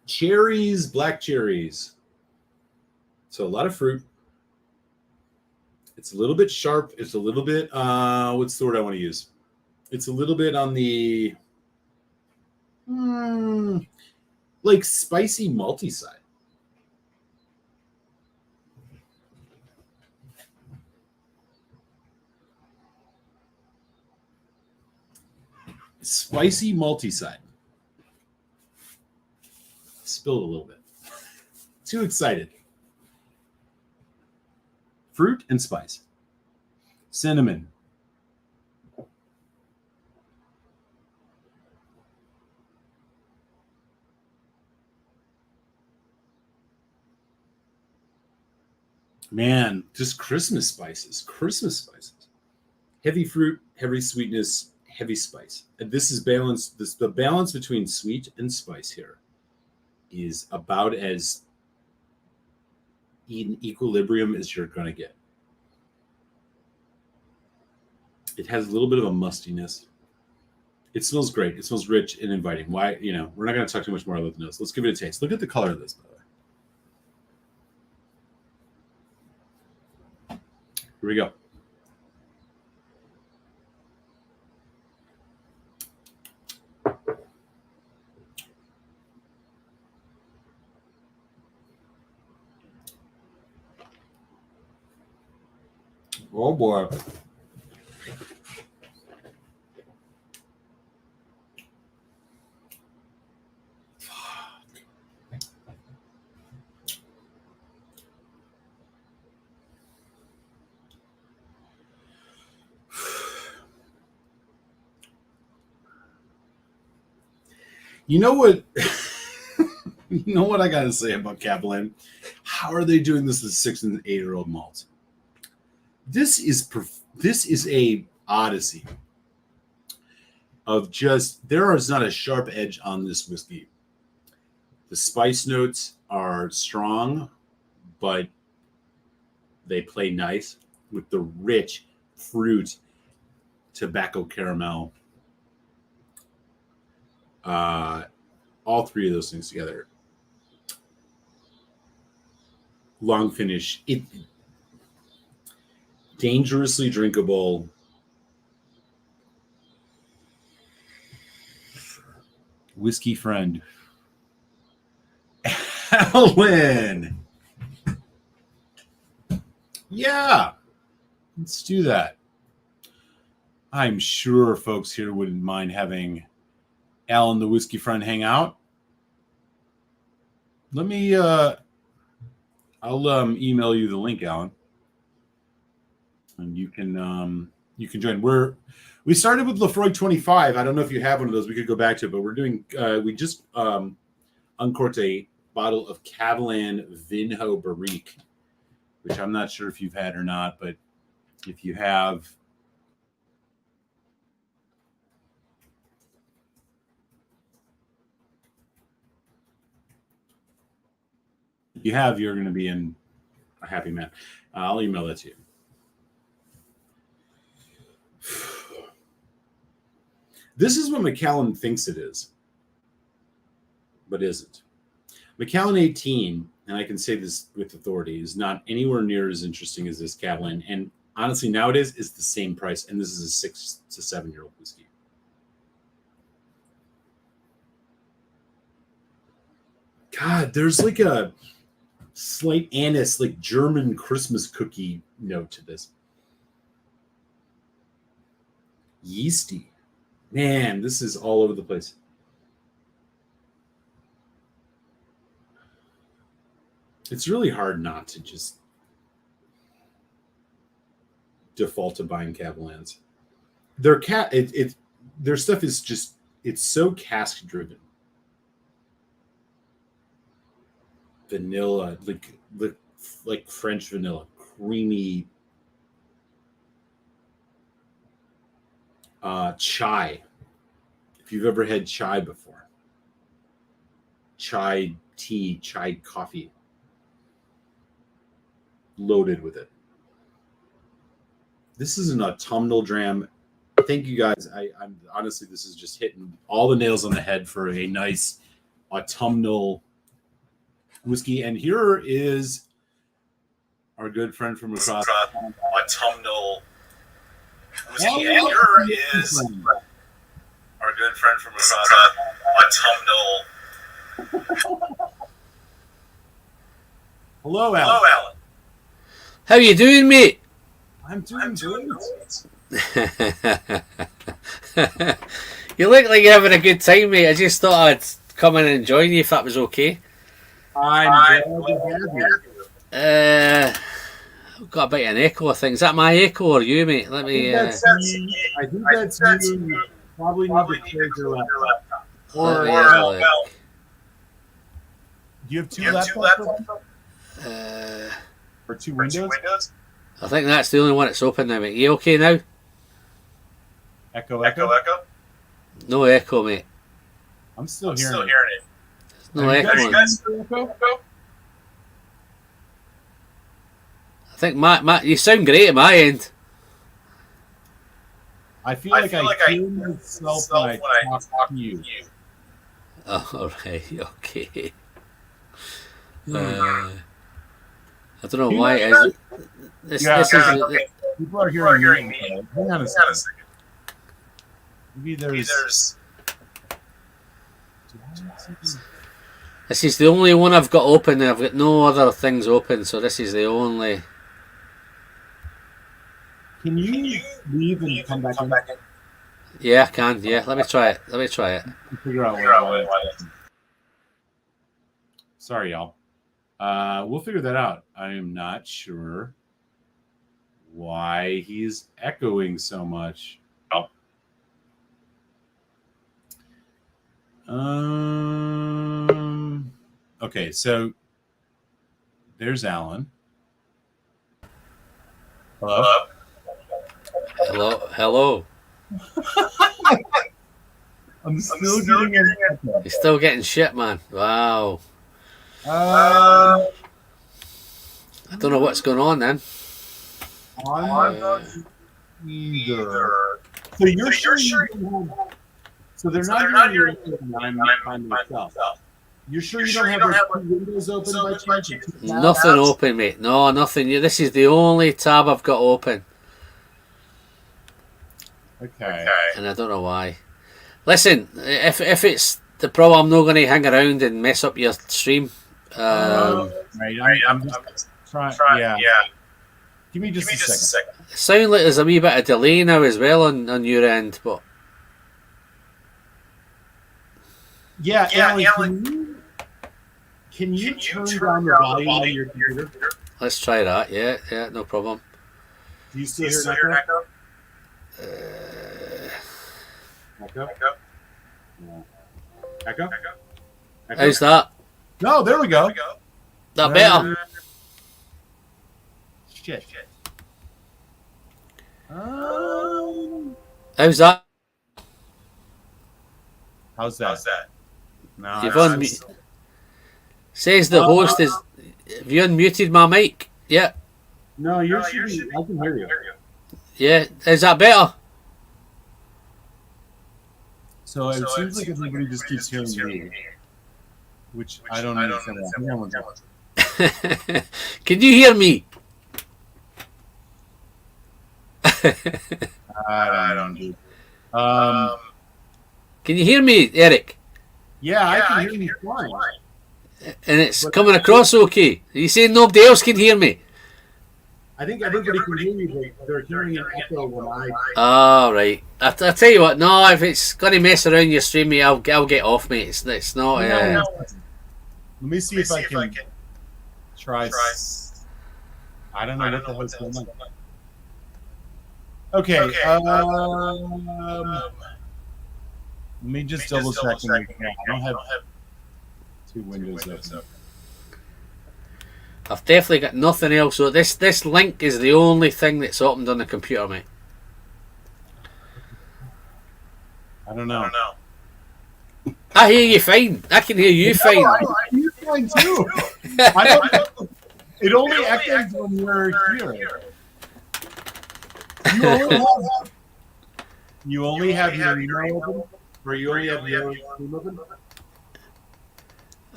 Cherries, black cherries. So a lot of fruit. It's a little bit sharp. It's a little bit, what's the word I want to use? It's a little bit on the, like spicy malty side. Spicy malty side. Spilled a little bit. Too excited. Fruit and spice. Cinnamon. Man, just Christmas spices. Christmas spices. Heavy fruit, heavy sweetness, heavy spice. And this is balanced. The balance between sweet and spice here is about as in equilibrium as you're going to get. It has a little bit of a mustiness. It smells great. It smells rich and inviting. Why, we're not going to talk too much more about the nose. Let's give it a taste. Look at the color of this, by the way. Here we go. Oh boy. You know what? You know what I got to say about Capellan? How are they doing this with 6 and 8-year-old malts? This is a odyssey of just, there is not a sharp edge on this whiskey. The spice notes are strong, but they play nice with the rich fruit, tobacco caramel. All three of those things together. Long finish. It dangerously drinkable. Whiskey friend. Alan. Yeah. Let's do that. I'm sure folks here wouldn't mind having Alan the whiskey friend hang out. Let me I'll email you the link, Alan, and you can join. We started with Laphroaig 25. I don't know if you have one of those. We could go back to it, but we're doing we just uncorked a bottle of Cavalan Vinho Barrique, which I'm not sure if you've had or not, but if you have, you're going to be in a happy man. I'll email that to you. This is what Macallan thinks it is, but isn't. Macallan 18, and I can say this with authority, is not anywhere near as interesting as this Cavalan. And honestly, nowadays, it's the same price, and this is a 6 to 7-year-old whiskey. God, there's like a slight anise, like German Christmas cookie note to this. Yeasty. Man, this is all over the place. It's really hard not to just default to buying Catalans. Their stuff is just, it's so cask driven. Vanilla, like French vanilla, creamy. Chai. If you've ever had chai before, chai tea, chai coffee, loaded with it. This is an autumnal dram. Thank you guys. I'm honestly, this is just hitting all the nails on the head for a nice autumnal whiskey. And here is our good friend from across autumnal whiskey. And here is our good friend from across autumnal. Hello, Alan. Hello, Alan. How you doing, mate? I'm doing good. You look like you're having a good time, mate. I just thought I'd come in and join you if that was okay. I'm glad to have you. I've got a bit of an echo, I think. Is that my echo or you, mate? Let me. I think that's you. Probably need to change your laptop. Or do you have two laptops? Or two windows? I think that's the only one that's open now, mate. You okay now? Echo. No echo, mate. I'm still hearing it. No echo. Are you guys still echo? I think you sound great at my end. I feel like I hear myself when I talk to you. Oh, alright, okay. I don't know why it is. This is people are hearing me. Hang on a second. Maybe there's. This is the only one I've got open, and I've got no other things open, so this is the only. Can you leave and come back in? Yeah, I can. Yeah, let me try it. Figure out why. Sorry, y'all. We'll figure that out. I am not sure why he's echoing so much. Okay, so there's Alan. Hello. I'm still getting it. You're still getting shit, man. Wow. I don't know what's going on then. I'm not either. So you're sure? So they're not hearing it. I'm myself. You're sure you don't have two windows open by chance? Nothing open, mate. No, nothing. This is the only tab I've got open. Okay. And I don't know why. Listen, if it's the problem, I'm not going to hang around and mess up your stream. Right. I'm just trying. Yeah. Give me just a second. It sounds like there's a wee bit of delay now as well on your end, but. Yeah, Alan, can you turn down the volume on your computer? Let's try that. Yeah, no problem. Do you still hear an echo? Echo? How's that? No, there we go. That better? Shit. How's that? How's that? No, You've says the host is. Have you unmuted my mic? Yeah. No, I can hear you. Yeah, is that better? So it seems like everybody just keeps hearing me, which I don't understand. Can you hear me? I don't do. Can you hear me, Eric? Yeah, I can hear you fine. And it's coming across okay. Are you saying nobody else can hear me? I think everybody can hear you, but they're hearing an echo when I. Oh, right. I tell you what, no, if it's going to mess around your stream, mate, I'll get off, mate. It's not. Let me see if I can try. I don't know what the hell's going on. Okay. Let me just double check. I don't have two windows open. I've definitely got nothing else. So this link is the only thing that's opened on the computer, mate. I don't know. I hear you fine. I can hear you fine. I hear you fine too. I don't know. It only echoes when you're here. You only have your email open? Or you only have your stream open?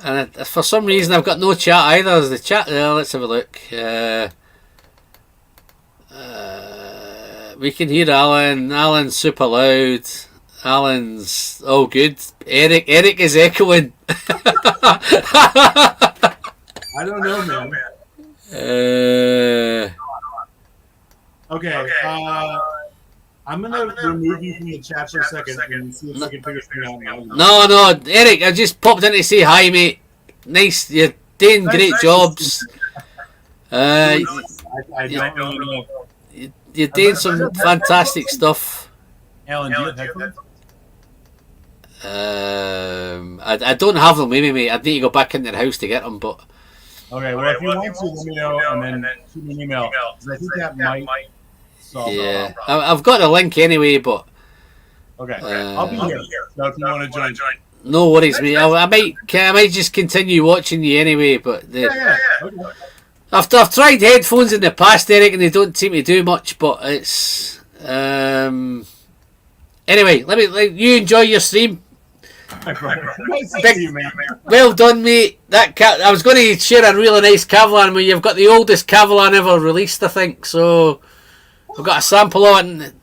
And for some reason, I've got no chat either. Is the chat there? Let's have a look. We can hear Alan. Alan's super loud. Alan's all good. Eric is echoing. I don't know, man. Okay. I'm gonna remove you from the chat for a second and see if I can figure something out. No, Eric, I just popped in to say hi, mate. Nice, you're doing great jobs. I don't know. You're doing some fantastic stuff. Alan, do you have headphones? I don't have them with me, mate. I'd need to go back into the house to get them, but. Okay, well, if you want to, let me know and then shoot me an email. Because I think that might solve the problem. I've got a link anyway, but. Okay, I'll be here. So if you want to join. No worries, mate. I might just continue watching you anyway, but. Okay. I've tried headphones in the past, Eric, and they don't seem to do much, but it's. Anyway, let you enjoy your stream. Nice to see you, man. Well done, mate. I was going to share a really nice Cavalan where you've got the oldest Cavalan ever released, I think. So I've got a sample of it. And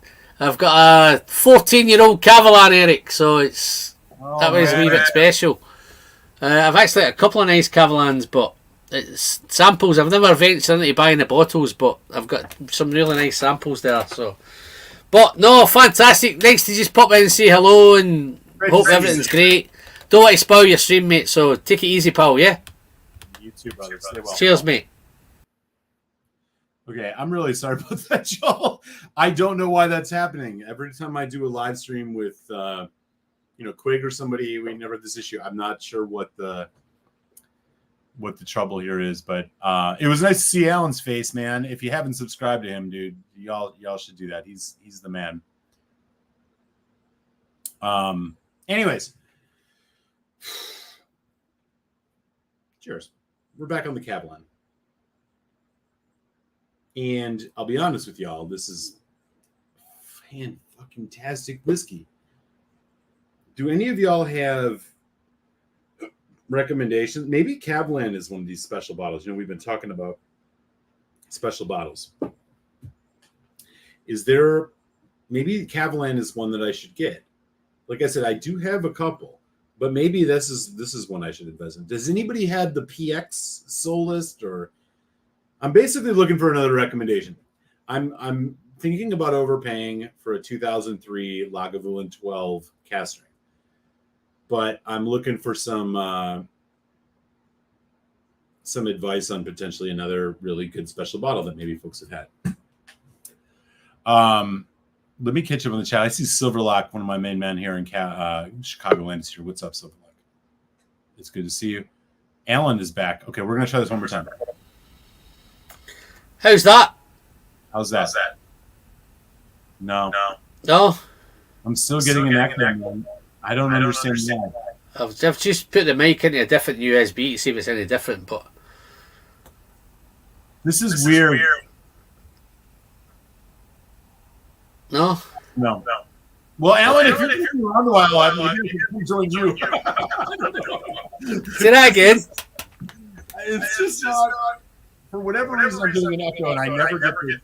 I've got a 14-year-old Cavalan, Eric. So that was a wee bit special. I've actually got a couple of nice Cavalans, but it's samples. I've never ventured into buying the bottles, but I've got some really nice samples there. So, but no, fantastic. Nice to just pop in and say hello and. Hope everything's great. Don't want to spoil your stream, mate, so take it easy, pal, yeah? You too, brother. Stay well. Cheers, mate. Okay, I'm really sorry about that, Joel. I don't know why that's happening. Every time I do a live stream with, Quig or somebody, we never have this issue. I'm not sure what the trouble here is, but it was nice to see Alan's face, man. If you haven't subscribed to him, dude, y'all should do that. He's the man. Anyways, cheers. We're back on the Cavalan. And I'll be honest with y'all, this is fan-fucking-tastic whiskey. Do any of y'all have recommendations? Maybe Cavalan is one of these special bottles. We've been talking about special bottles. Is there, maybe Cavalan is one that I should get. Like I said, I do have a couple, but maybe this is one I should invest in. Does anybody have the PX Solist? Or I'm basically looking for another recommendation. I'm thinking about overpaying for a 2003 Lagavulin 12 cask strength, but I'm looking for some advice on potentially another really good special bottle that maybe folks have had. Let me catch up on the chat. I see Silverlock, one of my main men here in Chicagoland, is here. What's up, Silverlock? It's good to see you. Alan is back. Okay, we're going to try this one more time. How's that? How's that? No. I'm still getting an echo. I don't understand why. I've just put the mic into a different USB to see if it's any different, but... This is weird. No. Well, Alan, if you're around a while, I'm going to join you. Say that again. It's just not, for whatever reason, I'm getting an echo, and I never get to.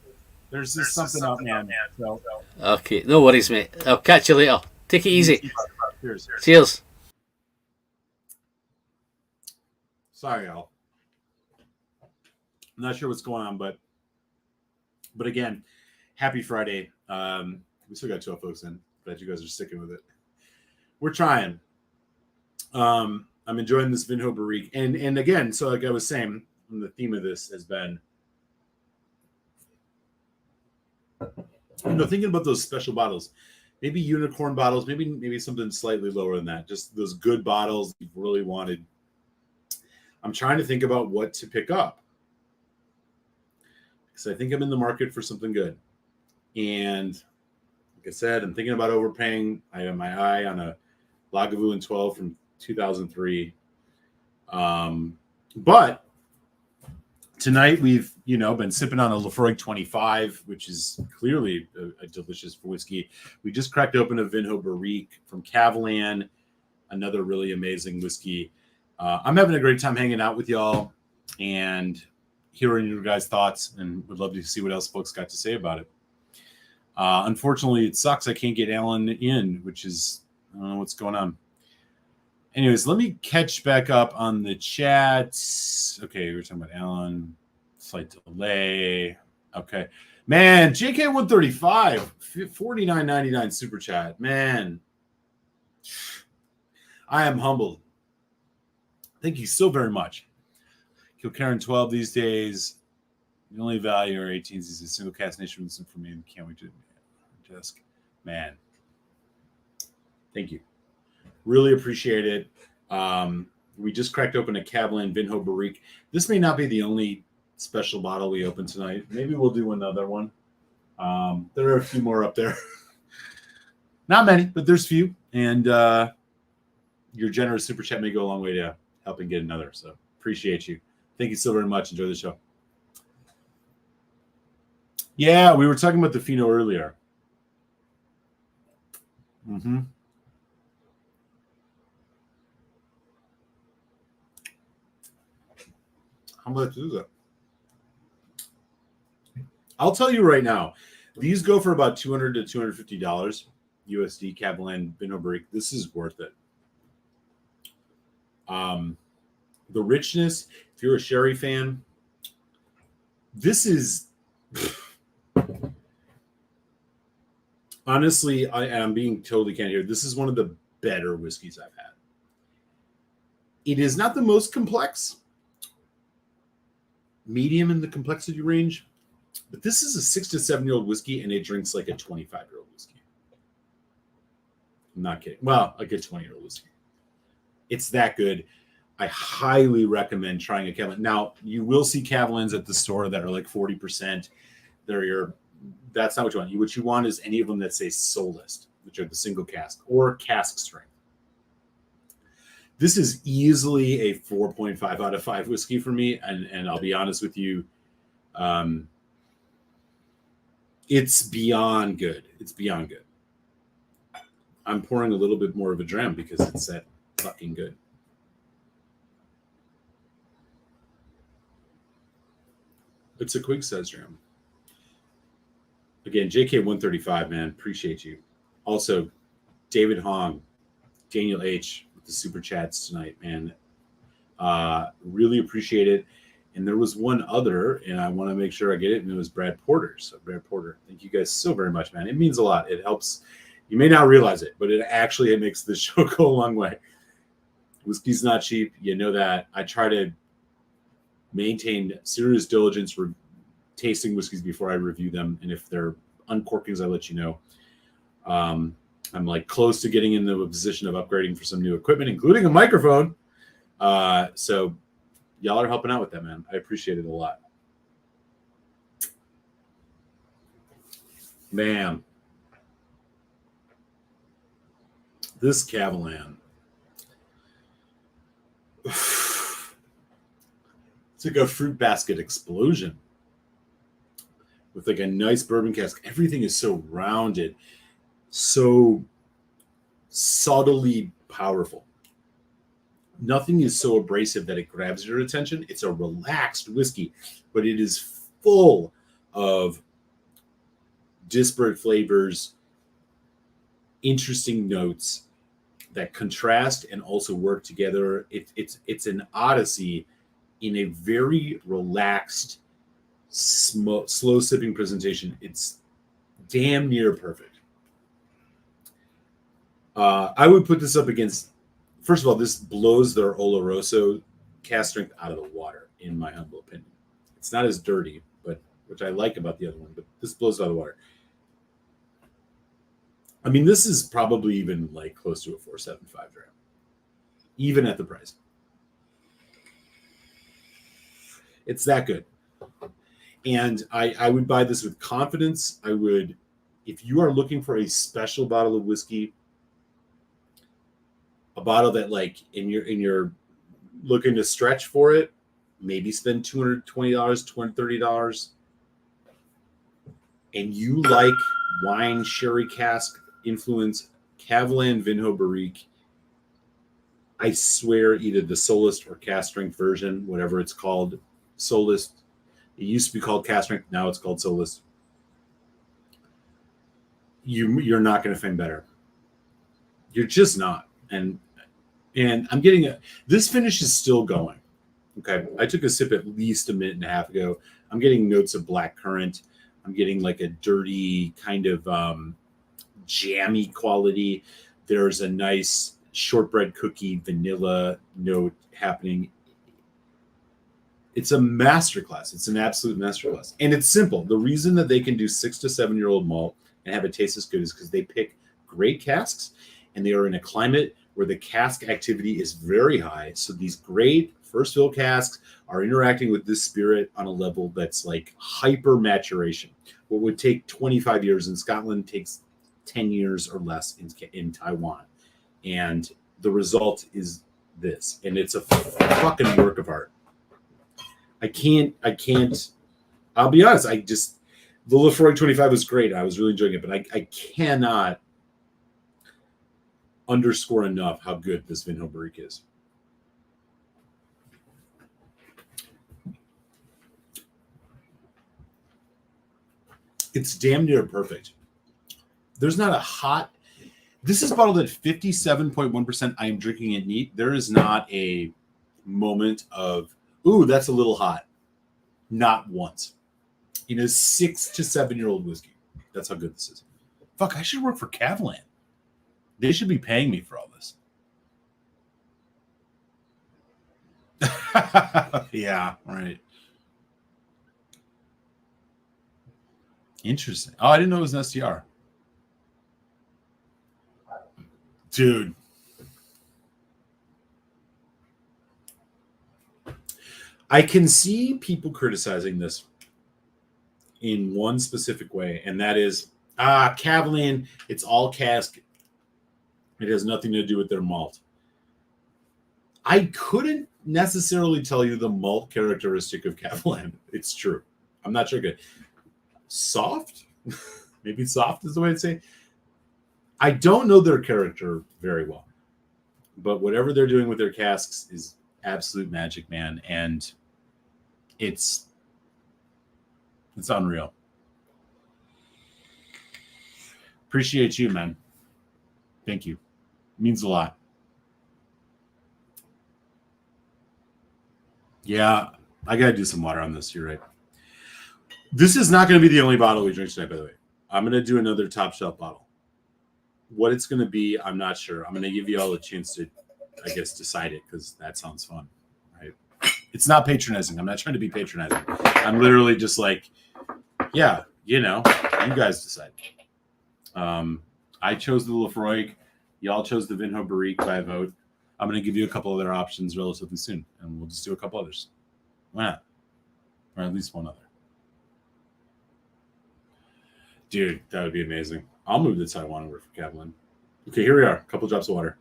There's just something up, man. So. Okay, no worries, mate. I'll catch you later. Take it easy. Cheers. Cheers. Sorry, y'all. I'm not sure what's going on, but again, happy Friday. We still got 12 folks in. Glad you guys are sticking with it. We're trying. I'm enjoying this Vinho Barrique. And again, so like I was saying, the theme of this has been, thinking about those special bottles, maybe unicorn bottles, maybe something slightly lower than that. Just those good bottles you've really wanted. I'm trying to think about what to pick up, because I think I'm in the market for something good. And like I said, I'm thinking about overpaying. I have my eye on a Lagavulin 12 from 2003. But tonight we've, been sipping on a Laphroaig 25, which is clearly a delicious whiskey. We just cracked open a Vinho Barrique from Cavalan, another really amazing whiskey. I'm having a great time hanging out with y'all and hearing your guys' thoughts, and would love to see what else folks got to say about it. Unfortunately, it sucks I can't get Alan in, which is, I don't know what's going on. Anyways, let me catch back up on the chat. Okay, we're talking about Alan. Slight delay. Okay. Man, JK135, $49.99 super chat. Man, I am humbled. Thank you so very much. Kilcairn 12 these days. The only value are 18s is a single cast nation for me. Can't wait to desk. Man. Thank you. Really appreciate it. We just cracked open a Cavalan Vinho Barrique. This may not be the only special bottle we open tonight. Maybe we'll do another one. There are a few more up there. Not many, but there's few. And your generous super chat may go a long way to helping get another. So appreciate you. Thank you so very much. Enjoy the show. Yeah, we were talking about the Fino earlier. Mm-hmm. How much is it? I'll tell you right now, these go for about $200 to $250 USD Cavalan Vinho Barrique. This is worth it. The richness, if you're a sherry fan, this is honestly, I'm being totally candid here. This is one of the better whiskeys I've had. It is not the most complex, medium in the complexity range, but this is a 6 to 7 year old whiskey, and it drinks like a 25-year-old whiskey. I'm not kidding. Well, like a 20-year-old whiskey. It's that good. I highly recommend trying a Cavalan. Now, you will see Cavalans at the store that are like 40%. That's not what you want. What you want is any of them that say Solist, which are the single cask or cask strength. This is easily a 4.5 out of 5 whiskey for me, and I'll be honest with you, it's beyond good. It's beyond good. I'm pouring a little bit more of a dram because it's that fucking good. It's a quick size dram. Again, JK135, man, appreciate you. Also, David Hong, Daniel H with the super chats tonight, man. Really appreciate it. And there was one other, and I want to make sure I get it, and it was Brad Porter. So Brad Porter, thank you guys so very much, man. It means a lot. It helps. You may not realize it, but it makes this show go a long way. Whiskey's not cheap. You know that. I try to maintain serious diligence for tasting whiskeys before I review them. And if they're uncorkings, I let you know. I'm like close to getting into a position of upgrading for some new equipment, including a microphone. So y'all are helping out with that, man. I appreciate it a lot. Man, this Cavalan. It's like a fruit basket explosion with like a nice bourbon cask. Everything is so rounded, so subtly powerful. Nothing is so abrasive that it grabs your attention. It's a relaxed whiskey, but it is full of disparate flavors, interesting notes. that contrast and also work together. It's an odyssey in a very relaxed, slow sipping presentation. It's damn near perfect. I would put this up against, first of all, this blows their Oloroso cast strength out of the water, in my humble opinion. It's not as dirty, but which I like about the other one, but this blows out of the water. I mean, this is probably even like close to a 475 gram, even at the price. It's that good. And I would buy this with confidence. I would, if you are looking for a special bottle of whiskey, a bottle that like in your looking to stretch for it, maybe spend $220, $230, and you like wine sherry cask influence, Kavalan Vinho Barrique, I swear either the Solist or cast strength version, whatever it's called, Solist. It used to be called cast strength. Now it's called Solist. You're not going to find better. You're just not. And I'm getting this finish is still going. Okay. I took a sip at least a minute and a half ago. I'm getting notes of black currant. I'm getting like a dirty kind of jammy quality. There's a nice shortbread cookie vanilla note happening. It's a masterclass. It's an absolute masterclass. And it's simple. The reason that they can do 6 to 7 year old malt and have it taste as good is because they pick great casks and they are in a climate where the cask activity is very high. So these great first fill casks are interacting with this spirit on a level that's like hyper maturation. What would take 25 years in Scotland takes 10 years or less in Taiwan. And the result is this. And it's a fucking work of art. I can't, I'll be honest. The Laphroaig 25 was great. I was really enjoying it, but I cannot underscore enough how good this Vinho Barrique is. It's damn near perfect. There's not a hot, this is bottled at 57.1%. I am drinking it neat. There is not a moment of, ooh, that's a little hot. Not once. In a 6 to 7 year old whiskey. That's how good this is. Fuck, I should work for Kavalan. They should be paying me for all this. Yeah, right. Interesting. Oh, I didn't know it was an STR. Dude. I can see people criticizing this in one specific way, and that is, Kavalan, it's all cask. It has nothing to do with their malt. I couldn't necessarily tell you the malt characteristic of Kavalan. It's true. I'm not sure. Good. Soft? Maybe soft is the way to say it. I don't know their character very well, but whatever they're doing with their casks is absolute magic, man. And it's unreal. Appreciate you, man. Thank you. It means a lot. Yeah, I got to do some water on this. You're right. This is not going to be the only bottle we drink tonight, by the way. I'm going to do another top shelf bottle. What it's going to be, I'm not sure. I'm going to give you all a chance to, I guess, decide it because that sounds fun. Right? It's not patronizing. I'm not trying to be patronizing. I'm literally just like, yeah, you guys decide. I chose the Laphroaig. Y'all chose the Vinho Barrique by a vote. I'm going to give you a couple other options relatively soon, and we'll just do a couple others. Why not? Or at least one other. Dude, that would be amazing. I'll move to Taiwan over for Kavalan. Okay, here we are. A couple drops of water.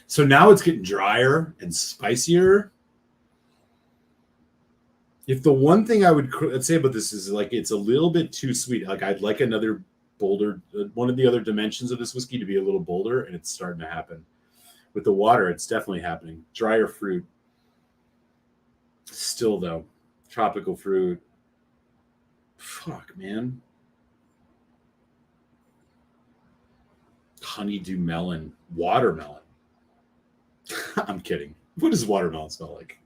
So now it's getting drier and spicier. If the one thing I would say about this is like it's a little bit too sweet. Like I'd like another bolder, one of the other dimensions of this whiskey to be a little bolder, and it's starting to happen. With the water, it's definitely happening. Drier fruit. Still though, tropical fruit. Fuck, man. honeydew melon, watermelon. I'm kidding. What does watermelon smell like?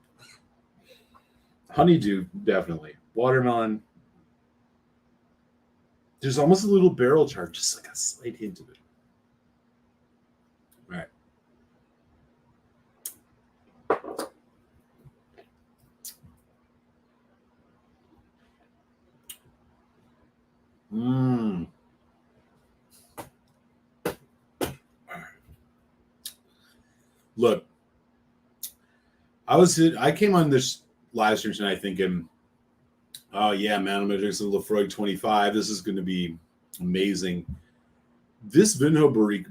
Honeydew, definitely. Watermelon. There's almost a little barrel char, just like a slight hint of it. All right. Look, I came on this live stream tonight thinking, oh yeah, man, I'm gonna drink some Laphroaig 25. This is gonna be amazing. This Vinho Barrique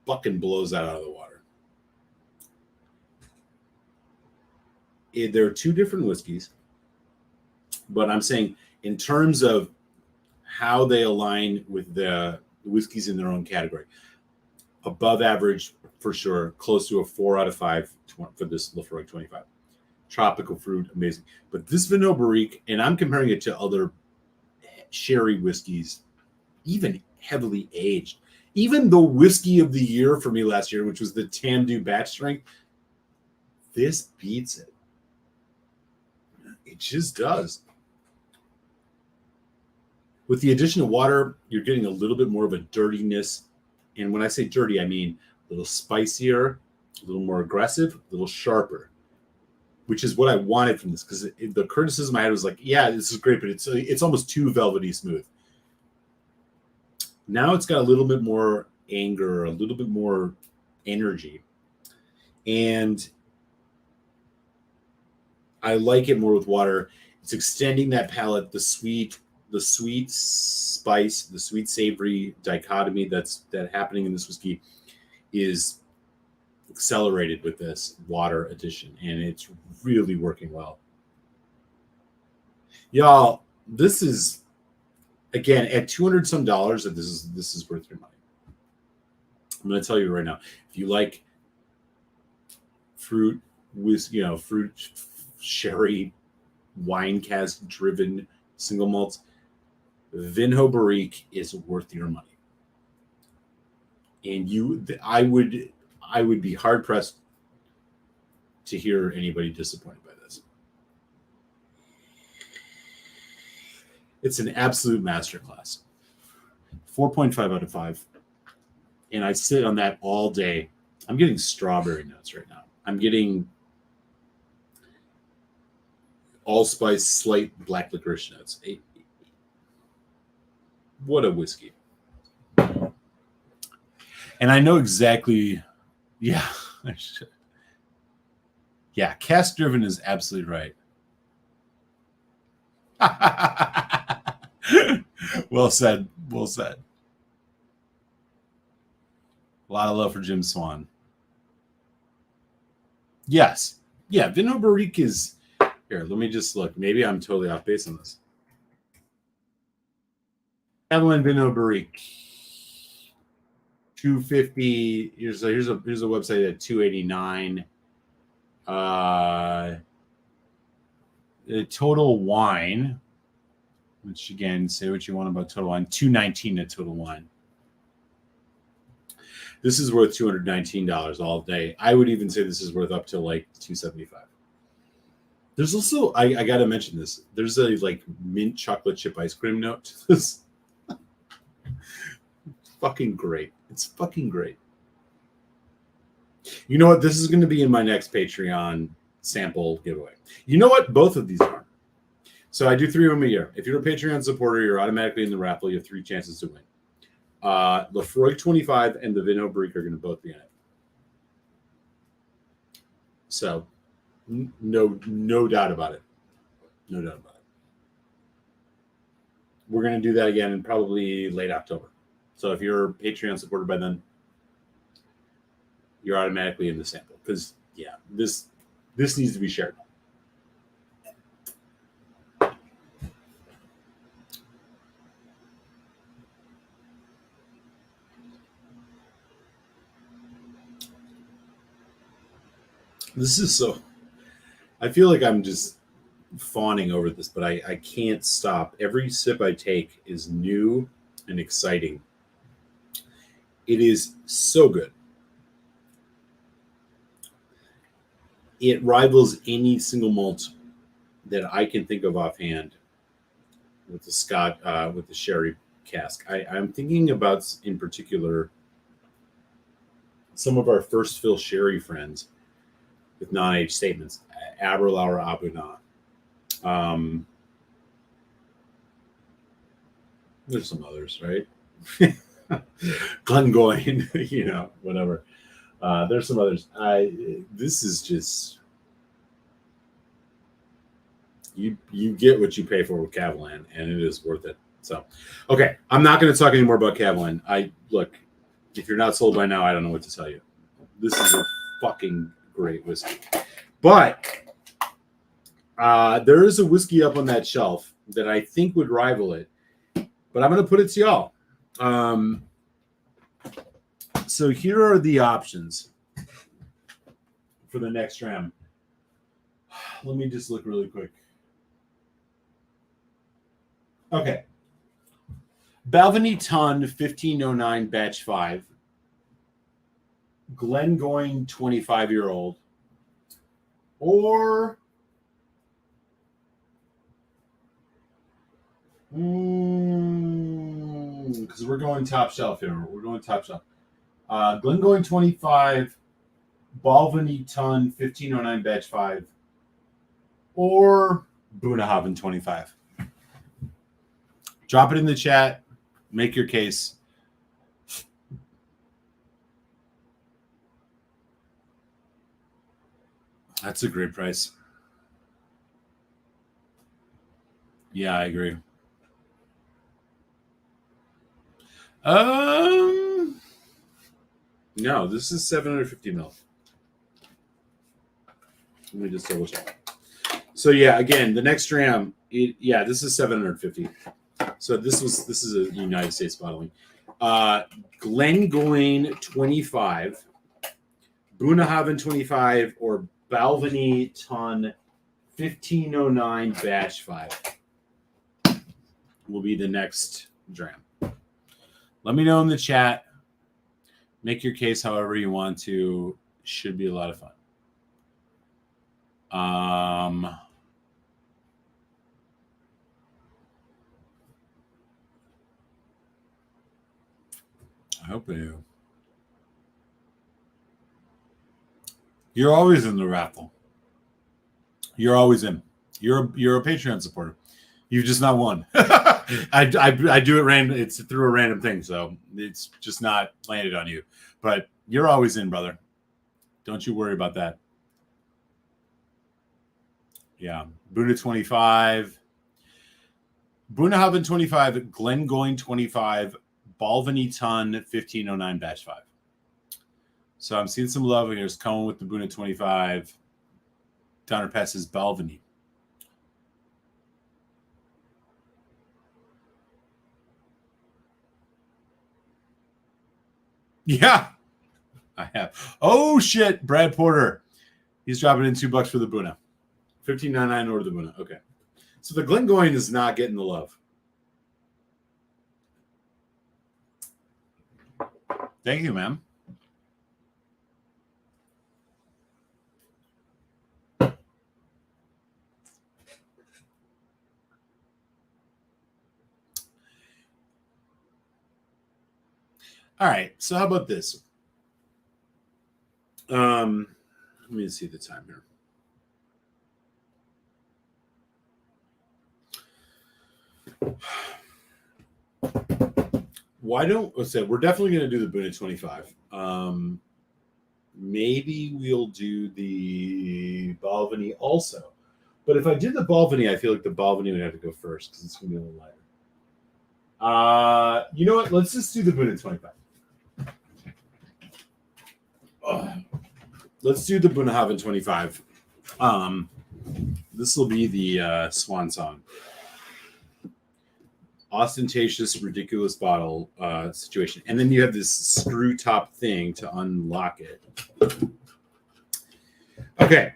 fucking blows that out of the water. There are two different whiskeys, but I'm saying in terms of how they align with the whiskeys in their own category, above average for sure, close to a 4 out of 5 for this Laphroaig 25. Tropical fruit, amazing. But this Vinho Barrique, and I'm comparing it to other sherry whiskeys, even heavily aged. Even the whiskey of the year for me last year, which was the Tamdhu batch strength, this beats it. It just does. With the addition of water, you're getting a little bit more of a dirtiness. And when I say dirty, I mean a little spicier, a little more aggressive, a little sharper, which is what I wanted from this. Because the criticism I had was like, yeah, this is great, but it's almost too velvety smooth. Now it's got a little bit more anger, a little bit more energy. And I like it more with water. It's extending that palate, the sweet spice, the sweet savory dichotomy that's happening in this whiskey is accelerated with this water addition, and it's really working well. Y'all, this is again at $200 some, that this is worth your money. I'm going to tell you right now, if you like fruit with fruit sherry wine cask driven single malts, Vinho Barrique is worth your money. And I would be hard pressed to hear anybody disappointed by this. It's an absolute masterclass. 4.5 out of 5. And I sit on that all day. I'm getting strawberry notes right now. I'm getting allspice, slight black licorice notes. What a whiskey. And I know exactly, yeah. Yeah, cask driven is absolutely right. Well said. Well said. A lot of love for Jim Swan. Yes. Yeah, Vinho Barrique is... Here, let me just look. Maybe I'm totally off base on this. Evelyn Vinho Barrique. 250. Here's a website at 289. The total wine, which again, say what you want about total wine, 219 at Total Wine. This is worth $219 all day. I would even say this is worth up to like $275. There's also, I gotta mention this. There's a like mint chocolate chip ice cream note to this. Fucking great. It's fucking great. You know what? This is going to be in my next Patreon sample giveaway. You know what? Both of these are. So I do 3 of them a year. If you're a Patreon supporter, you're automatically in the raffle. You have 3 chances to win. Laphroaig 25 and the Vinho Barrique are going to both be in it. So no doubt about it. No doubt about it. We're going to do that again in probably late October. So if you're a Patreon supporter by then, you're automatically in the sample. Because, yeah, this needs to be shared. This is so... I feel like I'm just fawning over this, but I can't stop. Every sip I take is new and exciting. It is so good. It rivals any single malt that I can think of offhand with the sherry cask. I'm thinking about, in particular, some of our first fill sherry friends with non-age statements. Aberlour Abuna. There's some others, right? Glengoyne, whatever. There's some others. This is just you get what you pay for with Cavalan, and it is worth it. So, okay, I'm not going to talk anymore about Cavalan. If you're not sold by now, I don't know what to tell you. This is a fucking great whiskey. But there is a whiskey up on that shelf that I think would rival it. But I'm going to put it to y'all. So here are the options for the next dram. Let me just look really quick. Okay. Balvenie Ton 1509 Batch 5. Glengoyne 25-year-old. Or because we're going top shelf here. We're going top shelf. Glengoyne 25, Balvenie Ton 1509 Batch 5, or Bunnahabhain 25. Drop it in the chat. Make your case. That's a great price. Yeah, I agree. No, this is 750 mil. Let me just double check. So yeah, again, the next dram, this is 750. So this is a United States bottling. Glengoyne 25, Bunnahabhain 25, or Balvenie Ton 1509 Batch 5 will be the next dram. Let me know in the chat. Make your case however you want to. Should be a lot of fun. I hope I do. You're always in the raffle. You're always in. You're a Patreon supporter. You've just not won. I do it random. It's through a random thing, so it's just not landed on you. But you're always in, brother. Don't you worry about that. Yeah, Bunnahabhain 25, Bunnahabhain 25, Glengoyne 25, Balvenie Ton 1509 Batch 5. So I'm seeing some love. Here's Cohen with the Bunnahabhain 25. Donner passes Balvenie. Yeah, I have. Oh shit, Brad Porter. He's dropping in $2 for the Bunnahabhain. $15.99 or the Bunnahabhain. Okay. So the Glengoyne is not getting the love. Thank you, ma'am. All right. So how about this? Let me see the time here. Why don't let's say we're definitely going to do the Bunnahabhain 25. Maybe we'll do the Balvenie also. But if I did the Balvenie, I feel like the Balvenie would have to go first because it's going to be a little lighter. You know what? Let's just do the Bunnahabhain 25. Let's do the Bunnahabhain 25. This will be the swan song. Ostentatious, ridiculous bottle situation. And then you have this screw top thing to unlock it. Okay.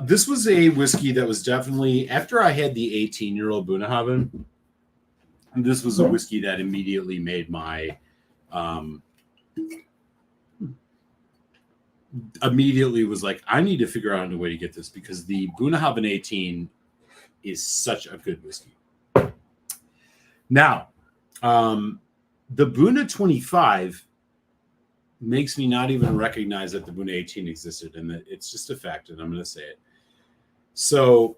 This was a whiskey that was definitely, after I had the 18-year-old Bunnahabhain, this was a whiskey that immediately made my immediately was like, I need to figure out a way to get this because the Bunnahabhain 18 is such a good whiskey. Now, the Buna 25 makes me not even recognize that the Buna 18 existed, and that it's just a fact, and I'm going to say it. So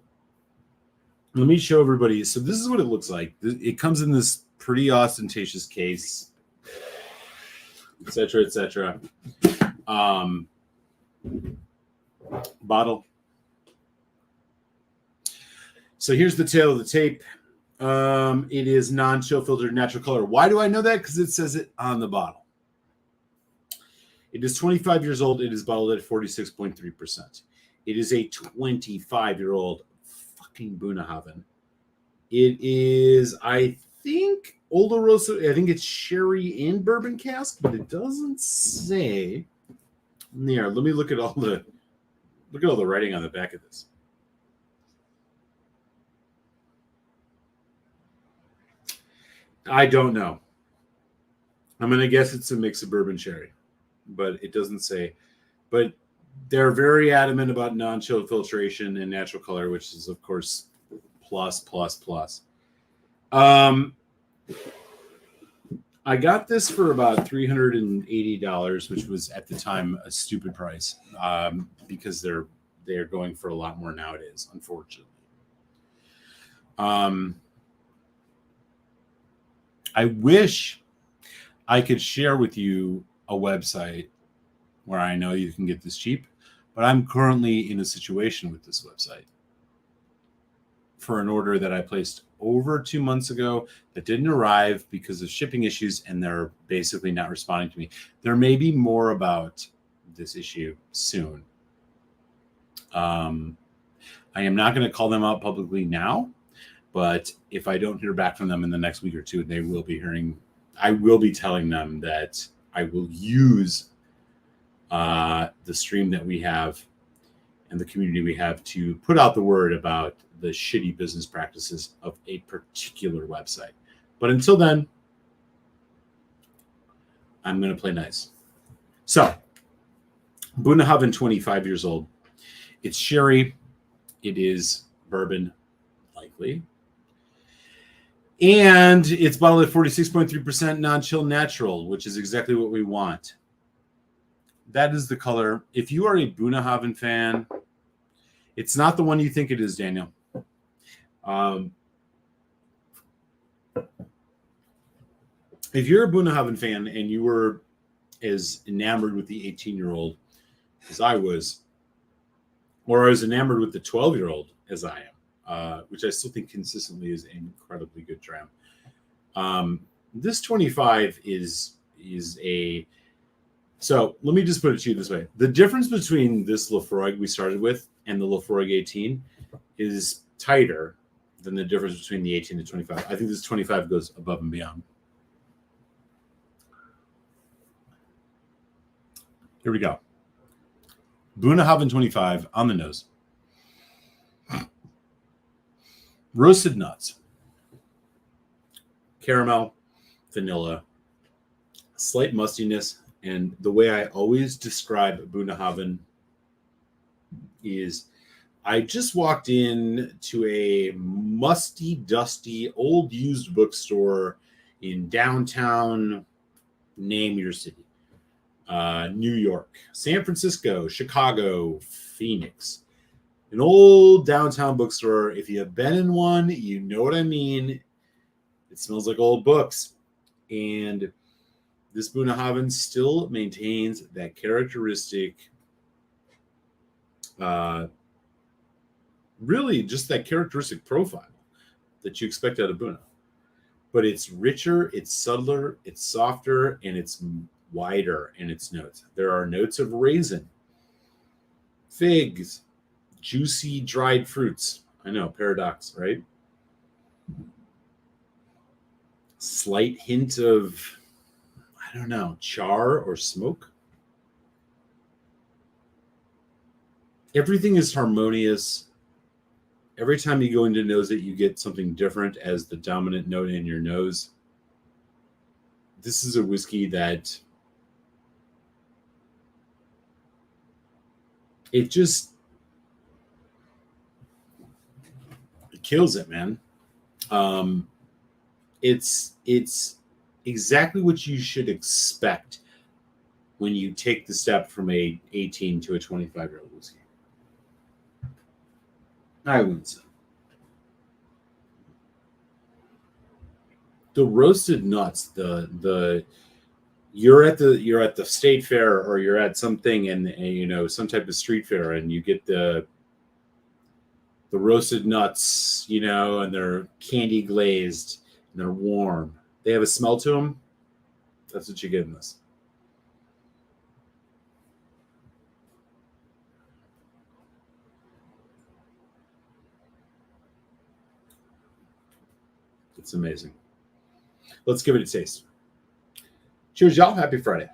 let me show everybody. So this is what it looks like. It comes in this pretty ostentatious case, etc., etc. Bottle. So here's the tail of the tape. It is non-chill filtered natural color. Why do I know that? Because it says it on the bottle. It is 25 years old. It is bottled at 46.3%. It is a 25-year-old fucking Bunnahabhain. It is, I think, Oloroso. I think it's sherry in bourbon cask, but it doesn't say. Here, let me look at all the writing on the back of this. I don't know. I'm going to guess it's a mix of bourbon sherry, but it doesn't say. But they're very adamant about non-chill filtration and natural color, which is, of course, plus. I got this for about $380, which was at the time a stupid price, because they're going for a lot more nowadays, unfortunately. I wish I could share with you a website where I know you can get this cheap, but I'm currently in a situation with this website for an order that I placed over 2 months ago that didn't arrive because of shipping issues, and they're basically not responding to me. There may be more about this issue soon. I am not going to call them out publicly now, but if I don't hear back from them in the next week or two, they will be hearing. I will be telling them that I will use the stream that we have and the community we have to put out the word about the shitty business practices of a particular website. But until then, I'm going to play nice. So, Bunnahabhain, 25 years old. It's sherry. It is bourbon, likely. And it's bottled at 46.3% non-chill natural, which is exactly what we want. That is the color. If you are a Bunnahabhain fan, it's not the one you think it is, Daniel. If you're a Bunnahabhain fan and you were as enamored with the 18-year-old as I was, or I was enamored with the 12-year-old as I am, which I still think consistently is an incredibly good dram. This 25 is a... So let me just put it to you this way. The difference between this Laphroaig we started with and the Laphroaig 18 is tighter than the difference between the 18 and 25. I think this 25 goes above and beyond. Here we go. Bunnahabhain 25 on the nose. Roasted nuts. Caramel, vanilla, slight mustiness, and the way I always describe Bunnahabhain is I just walked in to a musty, dusty, old used bookstore in downtown, name your city. New York, San Francisco, Chicago, Phoenix. An old downtown bookstore. If you have been in one, you know what I mean. It smells like old books. And this Bunnahabhain still maintains that characteristic, really just that characteristic profile that you expect out of Bunna. But it's richer, it's subtler, it's softer, and it's wider in its notes. There are notes of raisin, figs, juicy dried fruits. I know, paradox, right? Slight hint of, I don't know, char or smoke. Everything is harmonious. Every time you go into nose it, you get something different as the dominant note in your nose. This is a whiskey that it just kills it, man. It's exactly what you should expect when you take the step from a 18 to a 25-year-old whiskey. I wouldn't say. The roasted nuts, you're at the state fair or you're at something and some type of street fair and you get the roasted nuts, and they're candy glazed and they're warm. They have a smell to them. That's what you get in this. It's amazing. Let's give it a taste. Cheers, y'all. Happy Friday.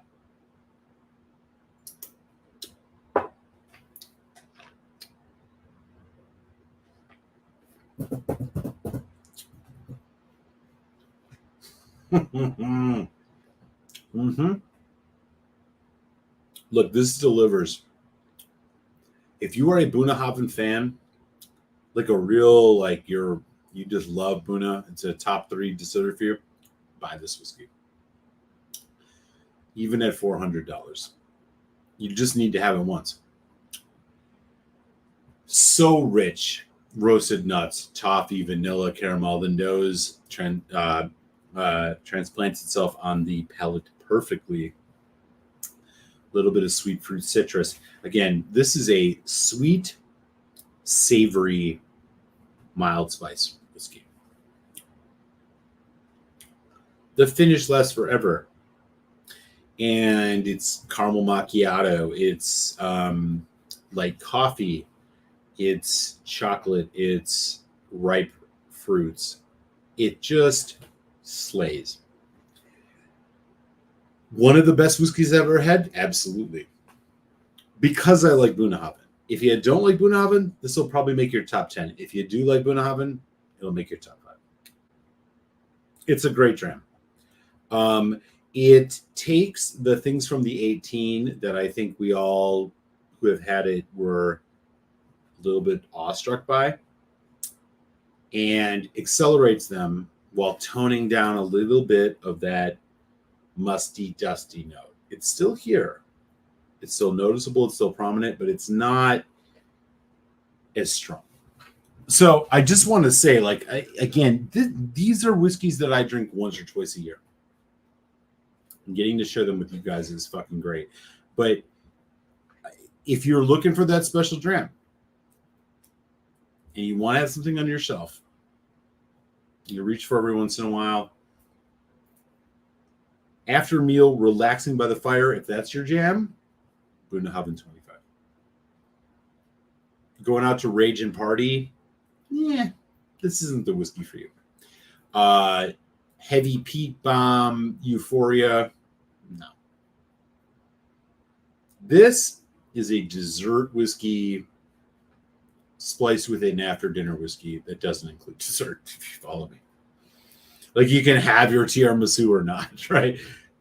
Look, this delivers. If you are a Bunnahabhain fan, like a real, you just love Bunna, it's a top 3 distillery for you, buy this whiskey. Even at $400. You just need to have it once. So rich. Roasted nuts, toffee, vanilla, caramel. The nose transplants itself on the palate perfectly. A little bit of sweet fruit citrus. Again, this is a sweet, savory, mild spice whiskey. The finish lasts forever. And it's caramel macchiato. It's like coffee. It's chocolate. It's ripe fruits. It just slays. One of the best whiskeys I've ever had? Absolutely. Because I like Bunnahabhain. If you don't like Bunnahabhain, this will probably make your top 10. If you do like Bunnahabhain, it'll make your top 5. It's a great dram. It takes the things from the 18 that I think we all who have had it were a little bit awestruck by and accelerates them while toning down a little bit of that musty, dusty note. It's still here. It's still noticeable. It's still prominent, but it's not as strong. So I just want to say, these are whiskeys that I drink once or twice a year. And getting to share them with you guys is fucking great. But if you're looking for that special dram and you want to have something on your shelf, you reach for every once in a while. After a meal, relaxing by the fire, if that's your jam, Bunnahabhain 25. Going out to rage and party, this isn't the whiskey for you. Heavy peat bomb, euphoria, no. This is a dessert whiskey spliced with an after dinner whiskey that doesn't include dessert, if you follow me. Like you can have your tiramisu or not, right?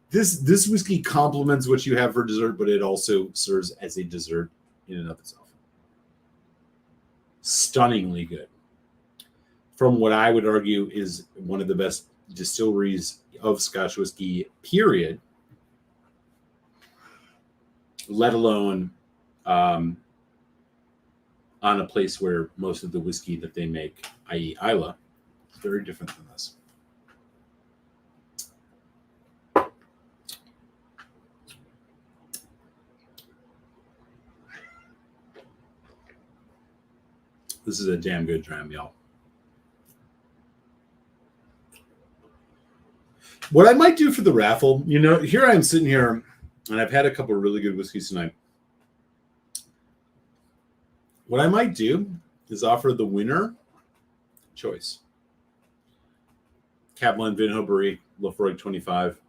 This whiskey complements what you have for dessert, but it also serves as a dessert in and of itself. Stunningly good. From what I would argue is one of the best distilleries of Scotch whiskey, period. Let alone on a place where most of the whiskey that they make, i.e. Islay, is very different than this. This is a damn good dram, y'all. What I might do for the raffle, here I am sitting here, and I've had a couple of really good whiskeys tonight. What I might do is offer the winner choice. Caplan Vinhobary, Laphroaig 25,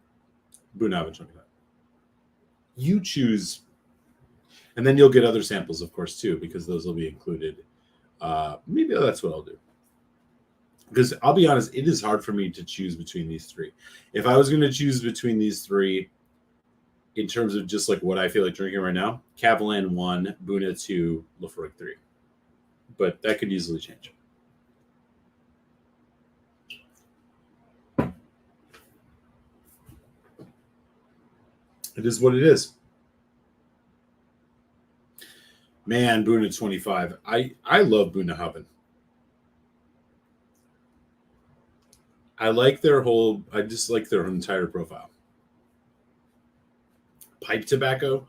Bunnahabhain 25. You choose, and then you'll get other samples, of course, too, because those will be included. Maybe that's what I'll do. Because I'll be honest, it is hard for me to choose between these three. If I was going to choose between these three, in terms of just like what I feel like drinking right now, Cavalan 1, Buna 2, Laphroaig 3. But that could easily change. It is what it is. Man, Buna 25. I love Buna Haven. I just like their entire profile. Pipe tobacco.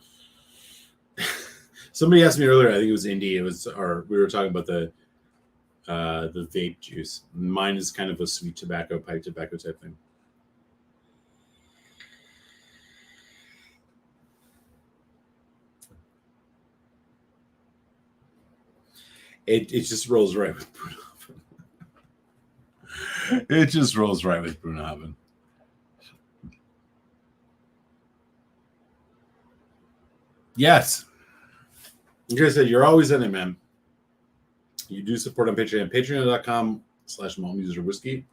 Somebody asked me earlier, I think it was Indy, we were talking about the vape juice. Mine is kind of a sweet tobacco, pipe tobacco type thing. It just rolls right with Brunnhaven. It just rolls right with Brunnhaven. Yes. Like I said, you're always in it, man. You do support on Patreon. Patreon.com/maltmuserswhiskey.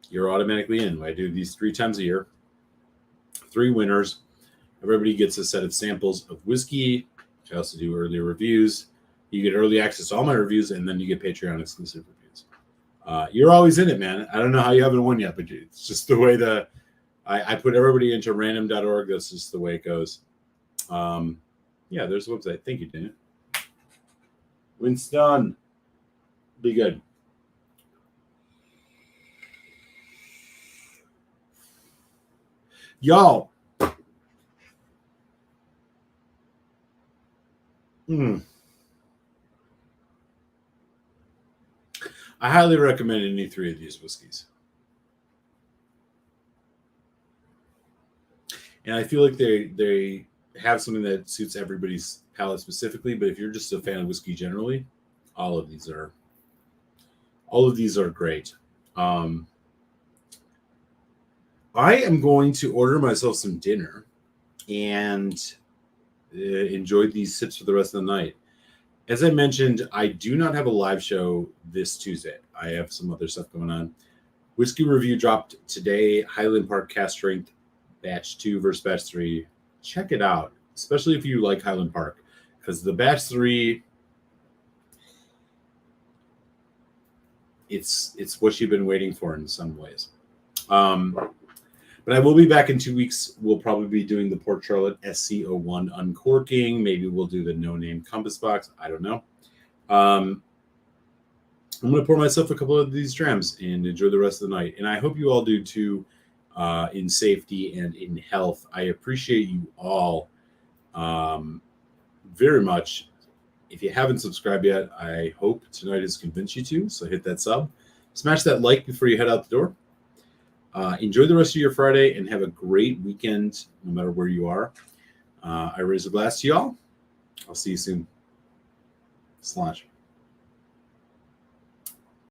You're automatically in. I do these 3 times a year. 3 winners. Everybody gets a set of samples of whiskey. I also do early reviews. You get early access to all my reviews, and then you get Patreon exclusive reviews. You're always in it, man. I don't know how you haven't won yet, but it's just the way I put everybody into random.org. That's just the way it goes. Yeah, there's the website. Thank you, Dana. Winston. Be good. Y'all. I highly recommend any 3 of these whiskeys. And I feel like they have something that suits everybody's palate specifically, but if you're just a fan of whiskey generally, all of these are great. I am going to order myself some dinner and enjoy these sips for the rest of the night. As I mentioned, I do not have a live show this Tuesday. I have some other stuff going on. Whiskey review dropped today. Highland Park Cask Strength Batch 2 versus Batch 3. Check it out, especially if you like Highland Park, because the Batch 3, it's what you've been waiting for in some ways. But I will be back in 2 weeks. We'll probably be doing the Port Charlotte SC01 uncorking. Maybe we'll do the no-name compass box. I don't know. I'm going to pour myself a couple of these drams and enjoy the rest of the night. And I hope you all do too, in safety and in health. I appreciate you all very much. If you haven't subscribed yet, I hope tonight has convinced you to. So hit that sub. Smash that like before you head out the door. Enjoy the rest of your Friday and have a great weekend, no matter where you are. I raise a glass to y'all. I'll see you soon. Slash.